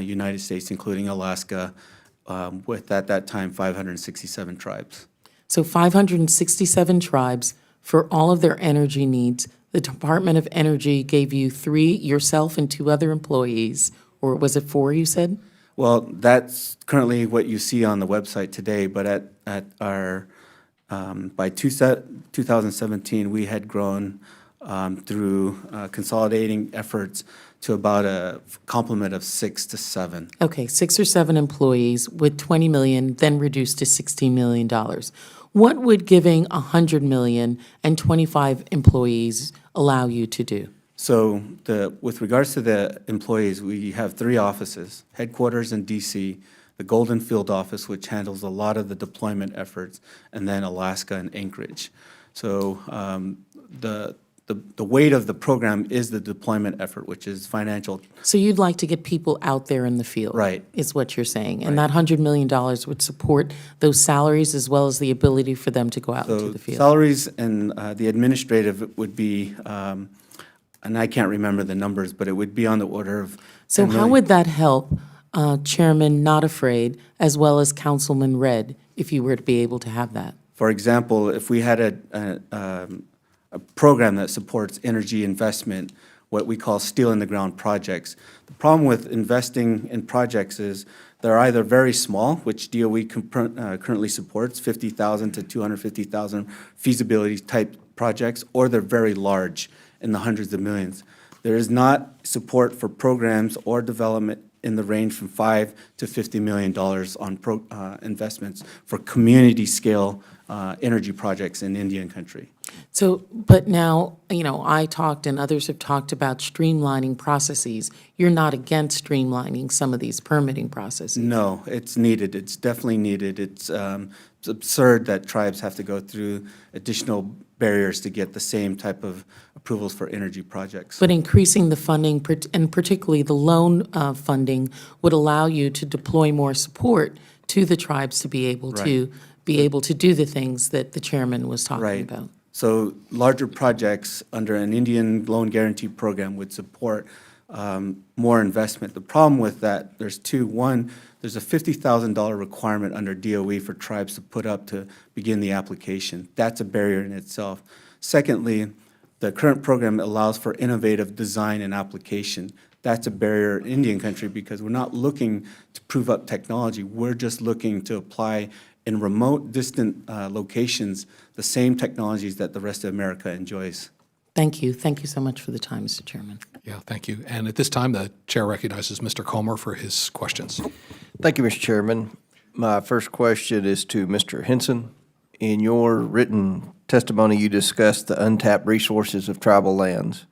United States, including Alaska, with at that time 567 tribes. So 567 tribes for all of their energy needs. The Department of Energy gave you three, yourself and two other employees, or was it four, you said? Well, that's currently what you see on the website today, but at our, by 2017, we had grown through consolidating efforts to about a complement of 6 to 7. Okay, 6 or 7 employees with 20 million, then reduced to $16 million. What would giving 100 million and 25 employees allow you to do? So with regards to the employees, we have 3 offices, headquarters in DC, the Golden Field office, which handles a lot of the deployment efforts, and then Alaska and Anchorage. So the weight of the program is the deployment effort, which is financial. So you'd like to get people out there in the field? Right. Is what you're saying? And that $100 million would support those salaries as well as the ability for them to go out into So the field? salaries and the administrative would be, and I can't remember the numbers, but it would be on the order of So 10 how million. would that help Chairman Not Afraid as well as Councilman Red if you were to be able to have that? For example, if we had a program that supports energy investment, what we call steel-in-the-ground projects. The problem with investing in projects is they're either very small, which DOE currently supports, 50,000 to 250,000 feasibility-type projects, or they're very large in the hundreds of millions. There is not support for programs or development in the range from $5 to $50 million on investments for community-scale energy projects in Indian country. So, but now, I talked and others have talked about streamlining processes. You're not against streamlining some of these permitting processes? No, it's needed. It's definitely needed. It's absurd that tribes have to go through additional barriers to get the same type of approvals for energy projects. But increasing the funding, and particularly the loan funding, would allow you to deploy more support to the tribes to be able to do the things that the chairman was talking Right. about. So larger projects under an Indian loan guarantee program would support more investment. The problem with that, there's two. One, there's a $50,000 requirement under DOE for tribes to put up to begin the application. That's a barrier in itself. Secondly, the current program allows for innovative design and application. That's a barrier in Indian country because we're not looking to prove up technology. We're just looking to apply in remote, distant locations the same technologies that the rest of America enjoys. Thank you. Thank you so much for the time, Mr. Chairman. Yeah, thank you. And at this time, the chair recognizes Mr. Comer for his questions. Thank you, Mr. Chairman. My first question is to Mr. Hanson. In your written testimony, you discussed the untapped resources of tribal lands.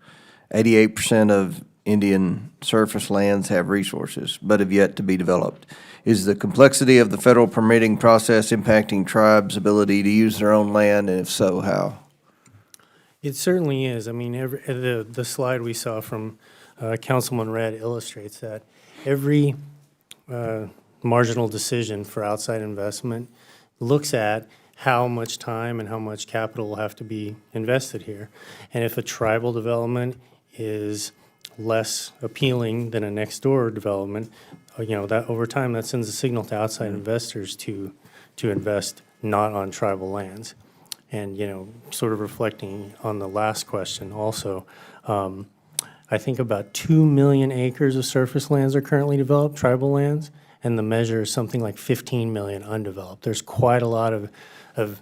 88% of Indian surface lands have resources, but have yet to be developed. Is the complexity of the federal permitting process impacting tribes' ability to use their own land, and if so, how? It certainly is. I mean, the slide we saw from Councilman Red illustrates that every marginal decision for outside investment looks at how much time and how much capital will have to be invested here. And if a tribal development is less appealing than a next-door development, that over time, that sends a signal to outside investors to invest not on tribal lands. And, sort of reflecting on the last question also, I think about 2 million acres of surface lands are currently developed, tribal lands, and the measure is something like 15 million undeveloped. There's quite a lot of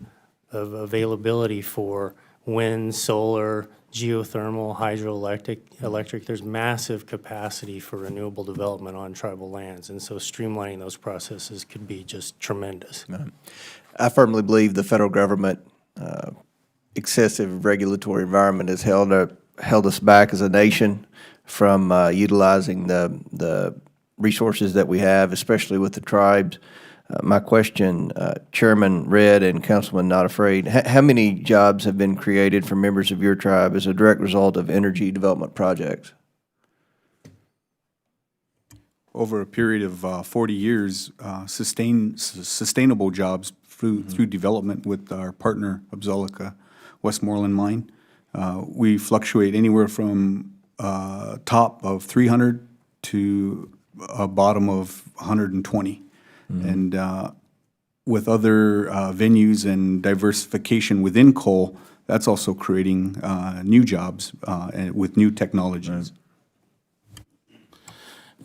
availability for wind, solar, geothermal, hydroelectric. There's massive capacity for renewable development on tribal lands, and so streamlining those processes could be just tremendous. I firmly believe the federal government excessive regulatory environment has held us back as a nation from utilizing the resources that we have, especially with the tribes. My question, Chairman Redd and Councilman Not Afraid, how many jobs have been created for members of your tribe as a direct result of energy development projects? Over a period of 40 years, sustainable jobs through development with our partner, Absolica Westmoreland Mine. We fluctuate anywhere from top of 300 to a bottom of 120. And with other venues and diversification within coal, that's also creating new jobs and with new technologies.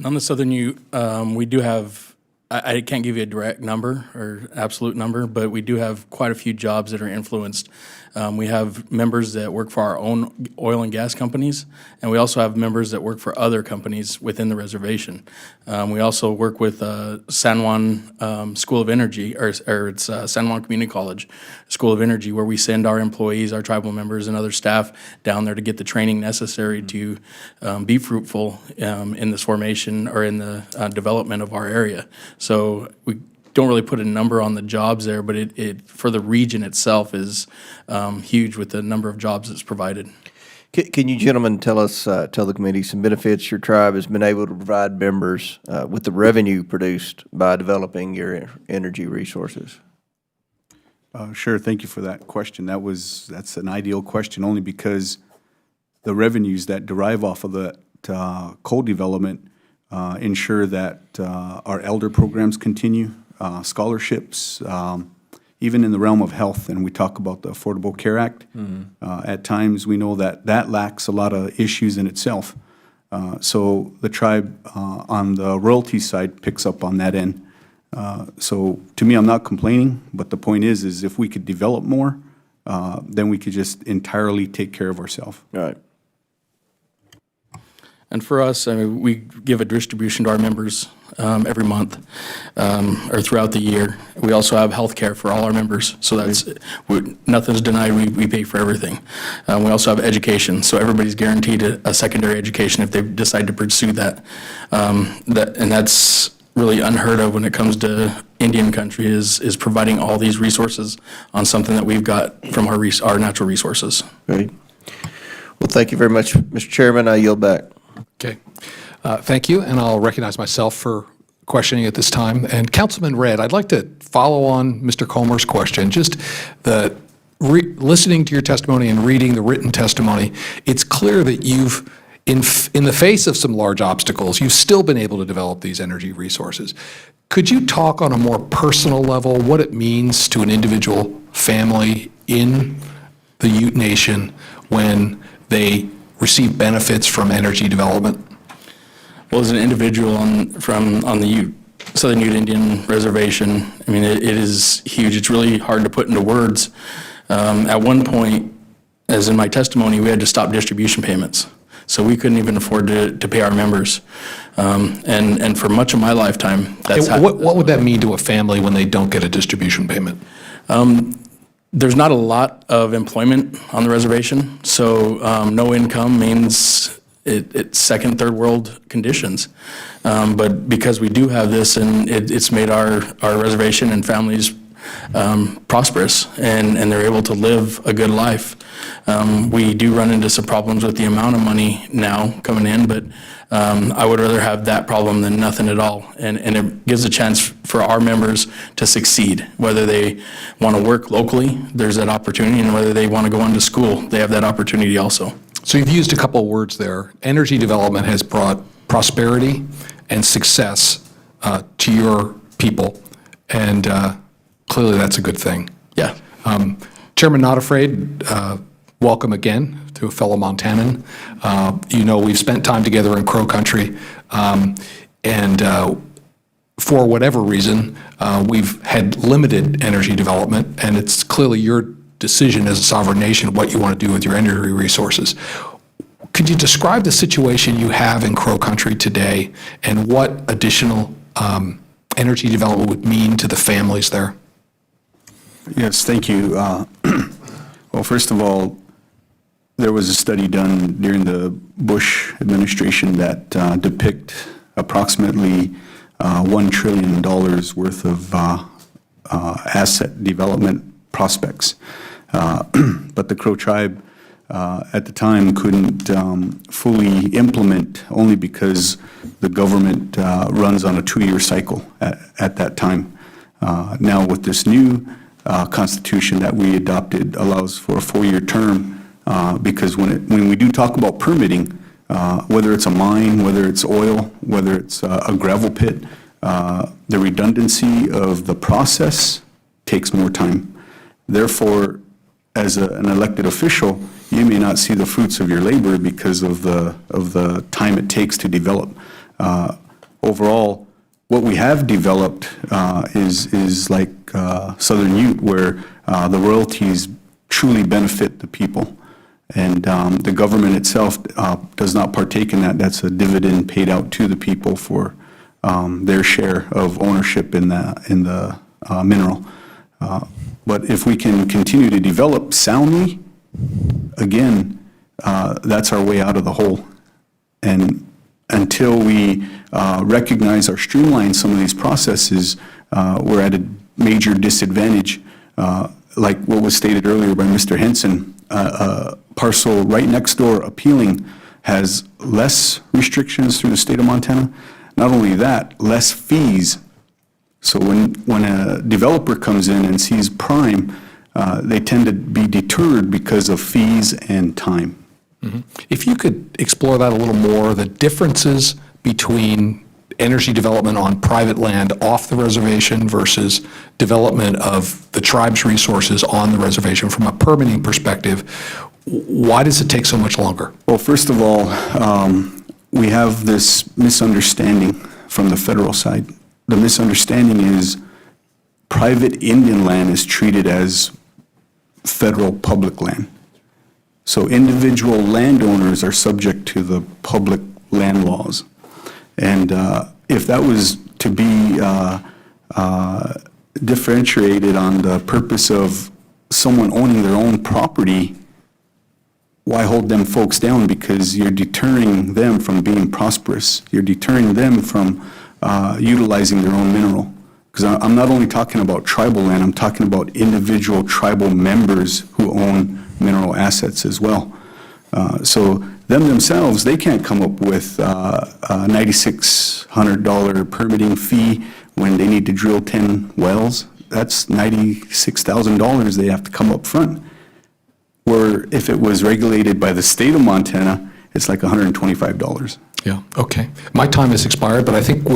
On the Southern Ute, we do have, I can't give you a direct number or absolute number, but we do have quite a few jobs that are influenced. We have members that work for our own oil and gas companies, and we also have members that work for other companies within the reservation. We also work with San Juan School of Energy, or it's San Juan Community College School of Energy, where we send our employees, our tribal members, and other staff down there to get the training necessary to be fruitful in this formation or in the development of our area. So we don't really put a number on the jobs there, but it for the region itself is huge with the number of jobs that's provided. Can you gentlemen tell the committee some benefits your tribe has been able to provide members with the revenue produced by developing your energy resources? Sure, thank you for that question. That's an ideal question only because the revenues that derive off of the coal development ensure that our elder programs continue, scholarships, even in the realm of health, and we talk about the Affordable Care Act. At times, we know that lacks a lot of issues in itself. So the tribe on the royalty side picks up on that end. So to me, I'm not complaining, but the point is if we could develop more, then we could just entirely take care of ourselves. Right. And for us, I mean, we give a distribution to our members every month or throughout the year. We also have health care for all our members, so nothing's denied. We pay for everything. We also have education, so everybody's guaranteed a secondary education if they decide to pursue that. And that's really unheard of when it comes to Indian country is providing all these resources on something that we've got from our natural resources. Great. Well, thank you very much, Mr. Chairman. I yield back. Okay. Thank you, and I'll recognize myself for questioning at this time. And Councilman Redd, I'd like to follow on Mr. Comer's question. Just listening to your testimony and reading the written testimony, it's clear that you've, in the face of some large obstacles, you've still been able to develop these energy resources. Could you talk on a more personal level what it means to an individual family in the Ute Nation when they receive benefits from energy development? Well, as an individual on the Southern Ute Indian Reservation, I mean, it is huge. It's really hard to put into words. At one point, as in my testimony, we had to stop distribution payments. So we couldn't even afford to pay our members. And for much of my lifetime, that's what would that mean to a family when they don't get a distribution payment? There's not a lot of employment on the reservation, so no income means it's second, third world conditions. But because we do have this, and it's made our reservation and families prosperous, and they're able to live a good life. We do run into some problems with the amount of money now coming in, but I would rather have that problem than nothing at all. And it gives a chance for our members to succeed, whether they want to work locally, there's that opportunity, and whether they want to go on to school, they have that opportunity also. So you've used a couple of words there. Energy development has brought prosperity and success to your people, and clearly that's a good thing. Yeah. Chairman Not Afraid, welcome again to a fellow Montanan. You know, we've spent time together in Crow Country, and for whatever reason, we've had limited energy development, and it's clearly your decision as a sovereign nation what you want to do with your energy resources. Could you describe the situation you have in Crow Country today and what additional energy development would mean to the families there? Yes, thank you. Well, first of all, there was a study done during the Bush administration that depict approximately $1 trillion worth of asset development prospects. But the Crow tribe at the time couldn't fully implement, only because the government runs on a 2-year cycle at that time. Now with this new constitution that we adopted allows for a 4-year term, because when we do talk about permitting, whether it's a mine, whether it's oil, whether it's a gravel pit, the redundancy of the process takes more time. Therefore, as an elected official, you may not see the fruits of your labor because of the time it takes to develop. Overall, what we have developed is like Southern Ute, where the royalties truly benefit the people. And the government itself does not partake in that. That's a dividend paid out to the people for their share of ownership in the mineral. But if we can continue to develop soundly, again, that's our way out of the hole. And until we recognize or streamline some of these processes, we're at a major disadvantage. Like what was stated earlier by Mr. Hanson, a parcel right next door appealing has less restrictions through the state of Montana. Not only that, less fees. So when a developer comes in and sees prime, they tend to be deterred because of fees and time. Mm-hmm. If you could explore that a little more, the differences between energy development on private land off the reservation versus development of the tribe's resources on the reservation from a permitting perspective, why does it take so much longer? Well, first of all, we have this misunderstanding from the federal side. The misunderstanding is private Indian land is treated as federal public land. So individual landowners are subject to the public land laws. And if that was to be differentiated on the purpose of someone owning their own property, why hold them folks down? Because you're deterring them from being prosperous. You're deterring them from utilizing their own mineral. Because I'm not only talking about tribal land, I'm talking about individual tribal members who own mineral assets as well. So them themselves, they can't come up with a $9,600 permitting fee when they need to drill 10 wells. That's $96,000 they have to come up front. Where if it was regulated by the state of Montana, it's like $125. Yeah, okay. My time has expired, but I think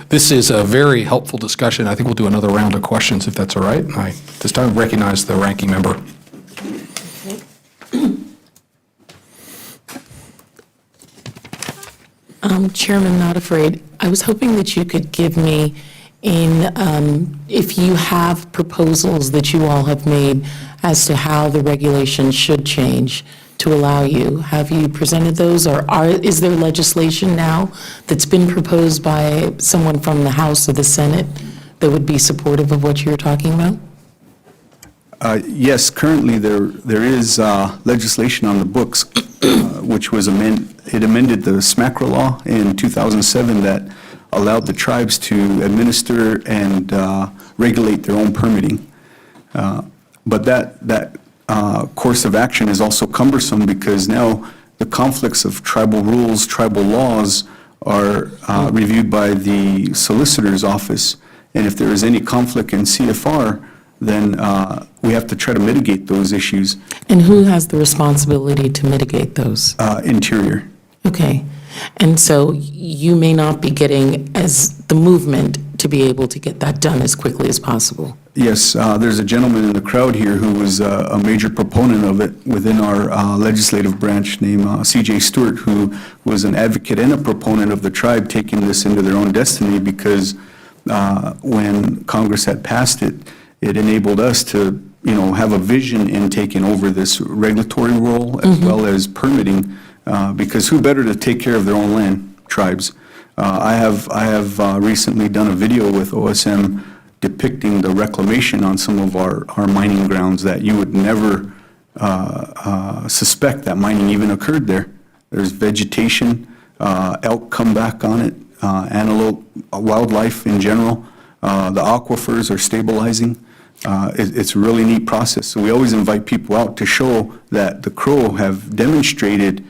this is a very helpful discussion. I think we'll do another round of questions if that's all right. I this time recognize the ranking member. Chairman Not Afraid, I was hoping that you could give me if you have proposals that you all have made as to how the regulation should change to allow you. Have you presented those, or is there legislation now that's been proposed by someone from the House or the Senate that would be supportive of what you're talking about? Yes, currently there is legislation on the books, which was amended the SMACRA law in 2007 that allowed the tribes to administer and regulate their own permitting. But that course of action is also cumbersome because now the conflicts of tribal rules, tribal laws are reviewed by the solicitor's office. And if there is any conflict in CFR, then we have to try to mitigate those issues. And who has the responsibility to mitigate those? Interior. Okay. And so you may not be getting as the movement to be able to get that done as quickly as possible. Yes, there's a gentleman in the crowd here who was a major proponent of it within our legislative branch named C.J. Stewart, who was an advocate and a proponent of the tribe taking this into their own destiny, because when Congress had passed it, it enabled us to, have a vision in taking over this regulatory role as well as permitting, because who better to take care of their own land? Tribes. I have recently done a video with OSM depicting the reclamation on some of our mining grounds that you would never suspect that mining even occurred there. There's vegetation, elk come back on it, antelope, wildlife in general. The aquifers are stabilizing. It's a really neat process. So we always invite people out to show that the Crow have demonstrated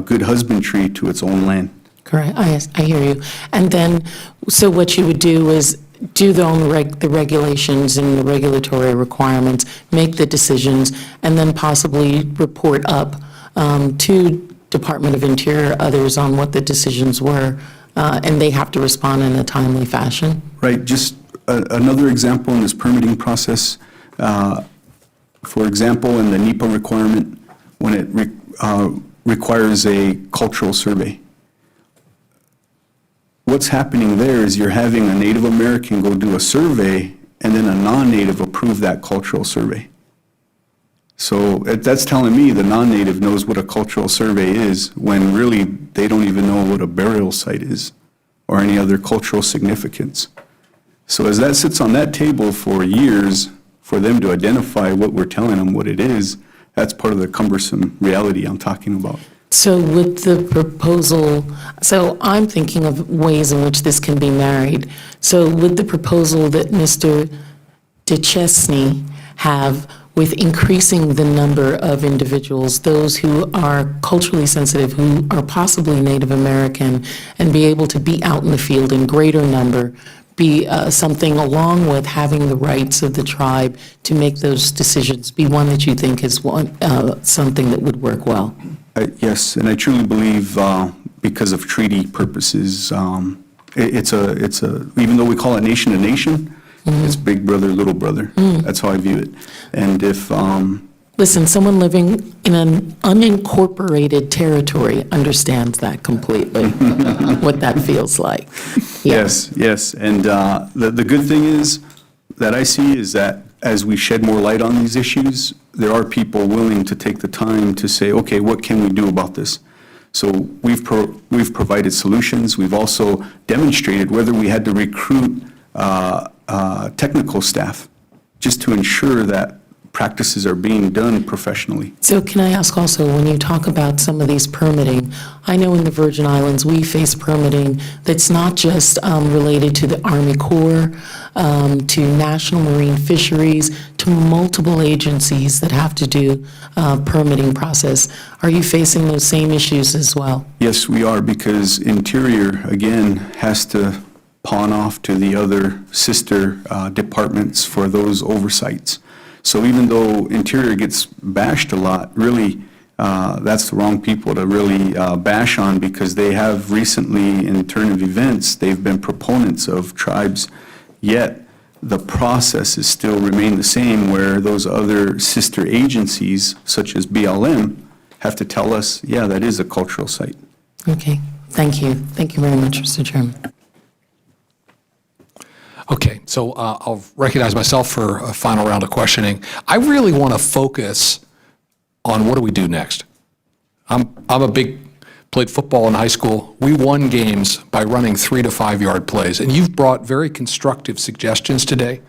good husbandry to its own land. Correct. I hear you. And then, so what you would do is do the regulations and the regulatory requirements, make the decisions, and then possibly report up to Department of Interior, others on what the decisions were, and they have to respond in a timely fashion. Right, just another example in this permitting process, for example, in the NEPA requirement, when it requires a cultural survey. What's happening there is you're having a Native American go do a survey and then a non-Native approve that cultural survey. So that's telling me the non-Native knows what a cultural survey is when really they don't even know what a burial site is or any other cultural significance. So as that sits on that table for years, for them to identify what we're telling them what it is, that's part of the cumbersome reality I'm talking about. So with the proposal, so I'm thinking of ways in which this can be married. So with the proposal that Mr. Duchesne have with increasing the number of individuals, those who are culturally sensitive, who are possibly Native American, and be able to be out in the field in greater number, be something along with having the rights of the tribe to make those decisions, be one that you think is something that would work well? Yes, and I truly believe because of treaty purposes, it's a even though we call it nation to nation, it's big brother, little brother. That's how I view it. And if Listen, someone living in an unincorporated territory understands that completely, what that feels like. Yeah. yes, and the good thing is that I see is that as we shed more light on these issues, there are people willing to take the time to say, okay, what can we do about this? So we've provided solutions. We've also demonstrated whether we had to recruit technical staff just to ensure that practices are being done professionally. So can I ask also, when you talk about some of these permitting, I know in the Virgin Islands, we face permitting that's not just related to the Army Corps, to National Marine Fisheries, to multiple agencies that have to do permitting process. Are you facing those same issues as well? Yes, we are, because Interior, again, has to pawn off to the other sister departments for those oversights. So even though Interior gets bashed a lot, really, that's the wrong people to really bash on, because they have recently, in turn of events, they've been proponents of tribes, yet the process is still remain the same, where those other sister agencies, such as BLM, have to tell us, yeah, that is a cultural site. Okay, thank you. Thank you very much, Mr. Chairman. Okay, so I'll recognize myself for a final round of questioning. I really want to focus on what do we do next. Played football in high school. We won games by running 3 to 5 yard plays, and you've brought very constructive suggestions today.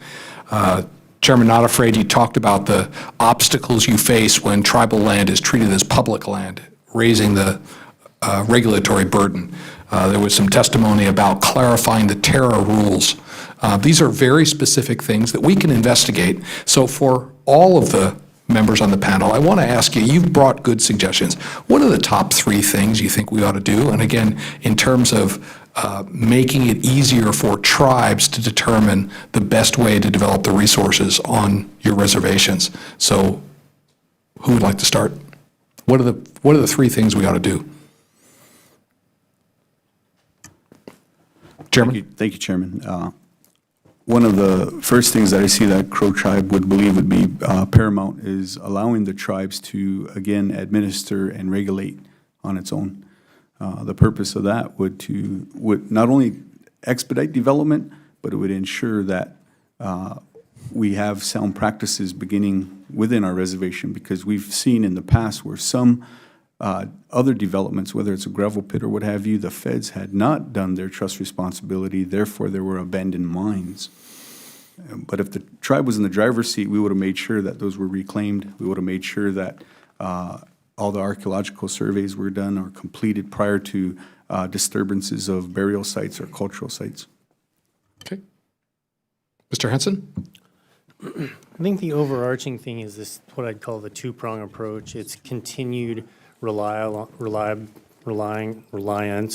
Chairman Not Afraid, you talked about the obstacles you face when tribal land is treated as public land, raising the regulatory burden. There was some testimony about clarifying the terra rules. These are very specific things that we can investigate. So for all of the members on the panel, I want to ask you, you've brought good suggestions. What are the top 3 things you think we ought to do? And again, in terms of making it easier for tribes to determine the best way to develop the resources on your reservations. So who would like to start? What are the three things we ought to do? Chairman? Thank you, Chairman. One of the first things that I see that Crow Tribe would believe would be paramount is allowing the tribes to, again, administer and regulate on its own. The purpose of that would not only expedite development, but it would ensure that we have sound practices beginning within our reservation, because we've seen in the past where some other developments, whether it's a gravel pit or what have you, the feds had not done their trust responsibility, therefore there were abandoned mines. But if the tribe was in the driver's seat, we would have made sure that those were reclaimed. We would have made sure that all the archaeological surveys were done or completed prior to disturbances of burial sites or cultural sites. Okay. Mr. Hanson? I think the overarching thing is this, what I'd call the two-prong approach. It's continued reliance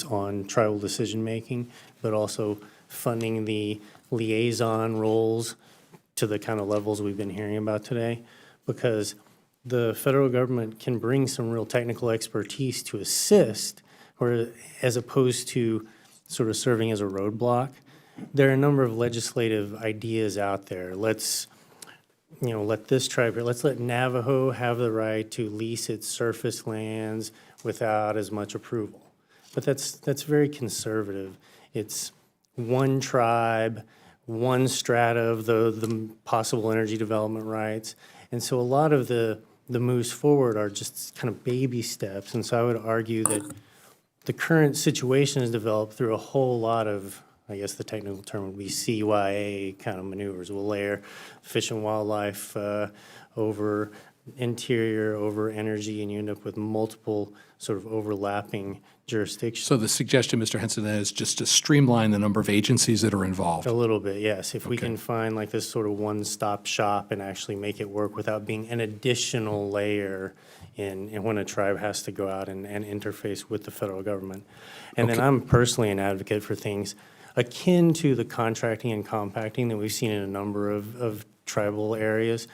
on tribal decision-making, but also funding the liaison roles to the kind of levels we've been hearing about today, because the federal government can bring some real technical expertise to assist, or as opposed to sort of serving as a roadblock. There are a number of legislative ideas out there. Let's let this tribe, let's let Navajo have the right to lease its surface lands without as much approval. But that's very conservative. It's one tribe, one strata of the possible energy development rights. And so a lot of the moves forward are just kind of baby steps. And so I would argue that the current situation is developed through a whole lot of, I guess the technical term would be CYA kind of maneuvers. We'll layer fish and wildlife over interior, over energy, and you end up with multiple sort of overlapping jurisdictions. So the suggestion, Mr. Henson, is just to streamline the number of agencies that are involved. A little bit, yes. If we can find like this sort of one-stop shop and actually make it work without being an additional layer in when a tribe has to go out and interface with the federal government. And then I'm personally an advocate for things akin to the contracting and compacting that we've seen in a number of tribal areas.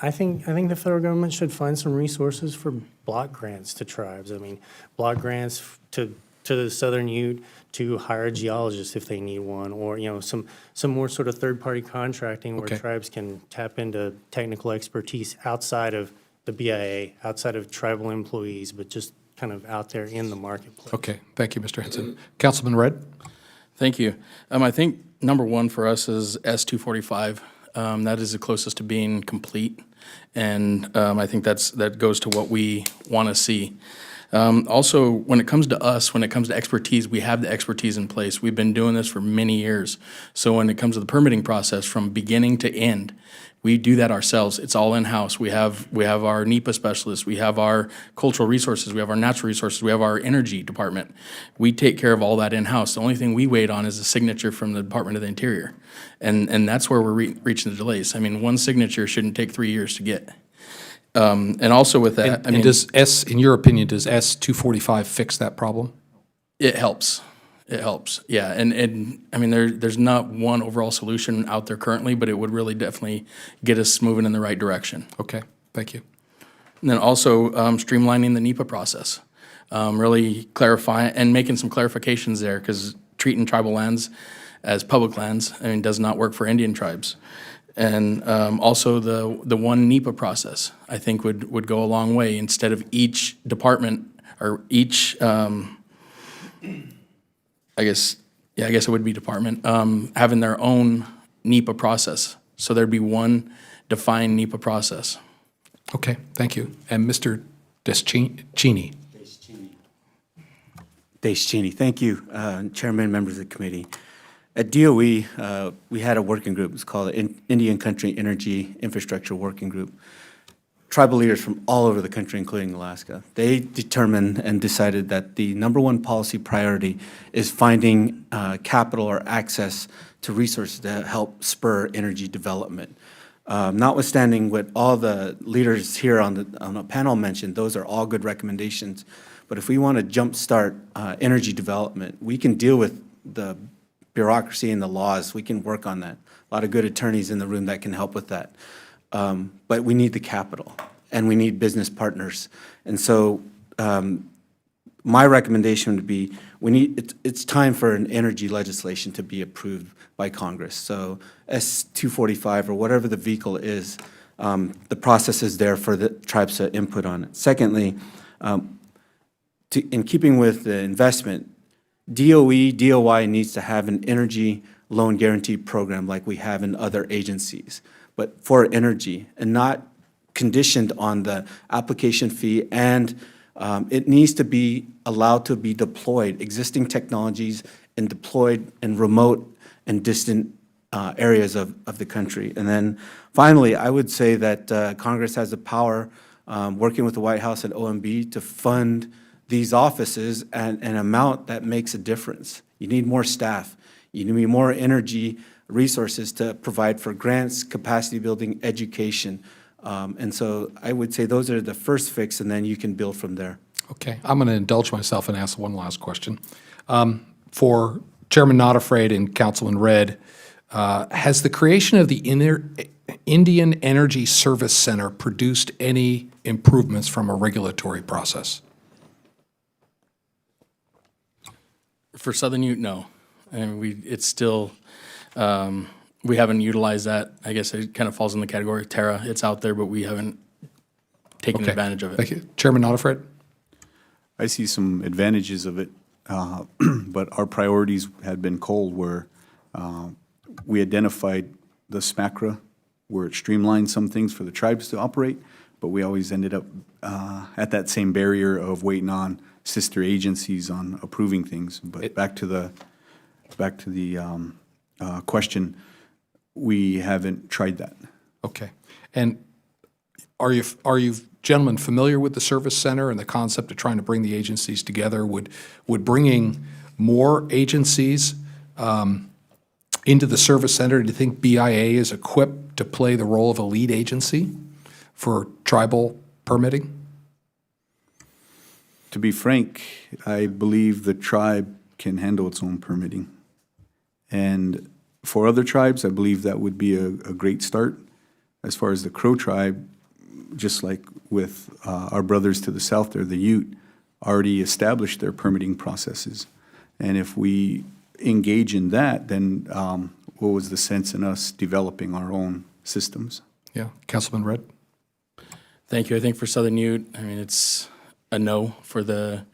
I think the federal government should find some resources for block grants to tribes. I mean, block grants to the Southern Ute to hire a geologist if they need one, or some more sort of third-party contracting where tribes can tap into technical expertise outside of the BIA, outside of tribal employees, but just kind of out there in the marketplace. Okay, thank you, Mr. Henson. Councilman Redd? Thank you. I think number one for us is S-245. That is the closest to being complete, and I think that goes to what we want to see. Also, when it comes to us, when it comes to expertise, we have the expertise in place. We've been doing this for many years. So when it comes to the permitting process, from beginning to end, we do that ourselves. It's all in-house. We have our NEPA specialists, we have our cultural resources, we have our natural resources, we have our energy department. We take care of all that in-house. The only thing we wait on is a signature from the Department of the Interior. And that's where we're reaching the delays. I mean, one signature shouldn't take 3 years to get. And also with that, And does in your opinion, does S-245 fix that problem? it helps. It helps, yeah. And I mean, there's not one overall solution out there currently, but it would really definitely get us moving in the right direction. Okay, thank you. And then also streamlining the NEPA process, really clarifying and making some clarifications there, because treating tribal lands as public lands, I mean, does not work for Indian tribes. And also the one NEPA process, I think would go a long way, instead of each department or each, I guess it would be department, having their own NEPA process. So there'd be one defined NEPA process. Okay, thank you. And Mr. Cheney? Dace Cheney, thank you, Chairman, members of the committee. At DOE, we had a working group. It's called the Indian Country Energy Infrastructure Working Group. Tribal leaders from all over the country, including Alaska. They determined and decided that the number one policy priority is finding capital or access to resources to help spur energy development. Notwithstanding what all the leaders here on the panel mentioned, those are all good recommendations. But if we want to jumpstart energy development, we can deal with the bureaucracy and the laws. We can work on that. A lot of good attorneys in the room that can help with that. But we need the capital, and we need business partners. And so my recommendation would be, it's time for an energy legislation to be approved by Congress. So S-245 or whatever the vehicle is, the process is there for the tribes to input on it. Secondly, in keeping with the investment, DOE, DOI needs to have an energy loan guarantee program like we have in other agencies, but for energy and not conditioned on the application fee, and it needs to be allowed to be deployed, existing technologies, and deployed in remote and distant areas of the country. And then finally, I would say that Congress has the power, working with the White House and OMB, to fund these offices at an amount that makes a difference. You need more staff. You need more energy resources to provide for grants, capacity building, education. And so I would say those are the first fix, and then you can build from there. Okay, I'm going to indulge myself and ask one last question. For Chairman Not Afraid and Councilman Redd, has the creation of the Indian Energy Service Center produced any improvements from a regulatory process? For Southern Ute, no. And it's still, we haven't utilized that. I guess it kind of falls in the category of Terra. It's out there, but we haven't taken Okay. advantage of it. Thank you. Chairman Not Afraid? I see some advantages of it, but our priorities had been cold, where we identified the SMACRA, where it streamlined some things for the tribes to operate, but we always ended up at that same barrier of waiting on sister agencies on approving things. But back to the question, we haven't tried that. Okay. And are you gentlemen familiar with the service center and the concept of trying to bring the agencies together? Would bringing more agencies into the service center, do you think BIA is equipped to play the role of a lead agency for tribal permitting? To be frank, I believe the tribe can handle its own permitting. And for other tribes, I believe that would be a great start. As far as the Crow tribe, just like with our brothers to the south there, the Ute, already established their permitting processes. And if we engage in that, then what was the sense in us developing our own systems? Yeah. Councilman Redd? Thank you. I think for Southern Ute, I mean, it's a no for the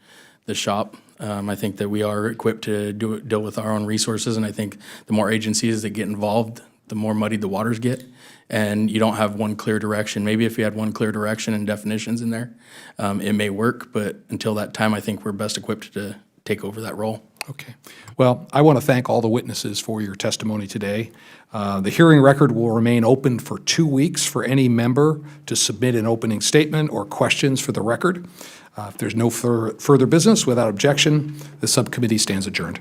shop. I think that we are equipped to deal with our own resources, and I think the more agencies that get involved, the more muddied the waters get, and you don't have one clear direction. Maybe if you had one clear direction and definitions in there, it may work, but until that time, I think we're best equipped to take over that role. Okay. Well, I want to thank all the witnesses for your testimony today. The hearing record will remain open for 2 weeks for any member to submit an opening statement or questions for the record. If there's no further business, without objection, the subcommittee stands adjourned.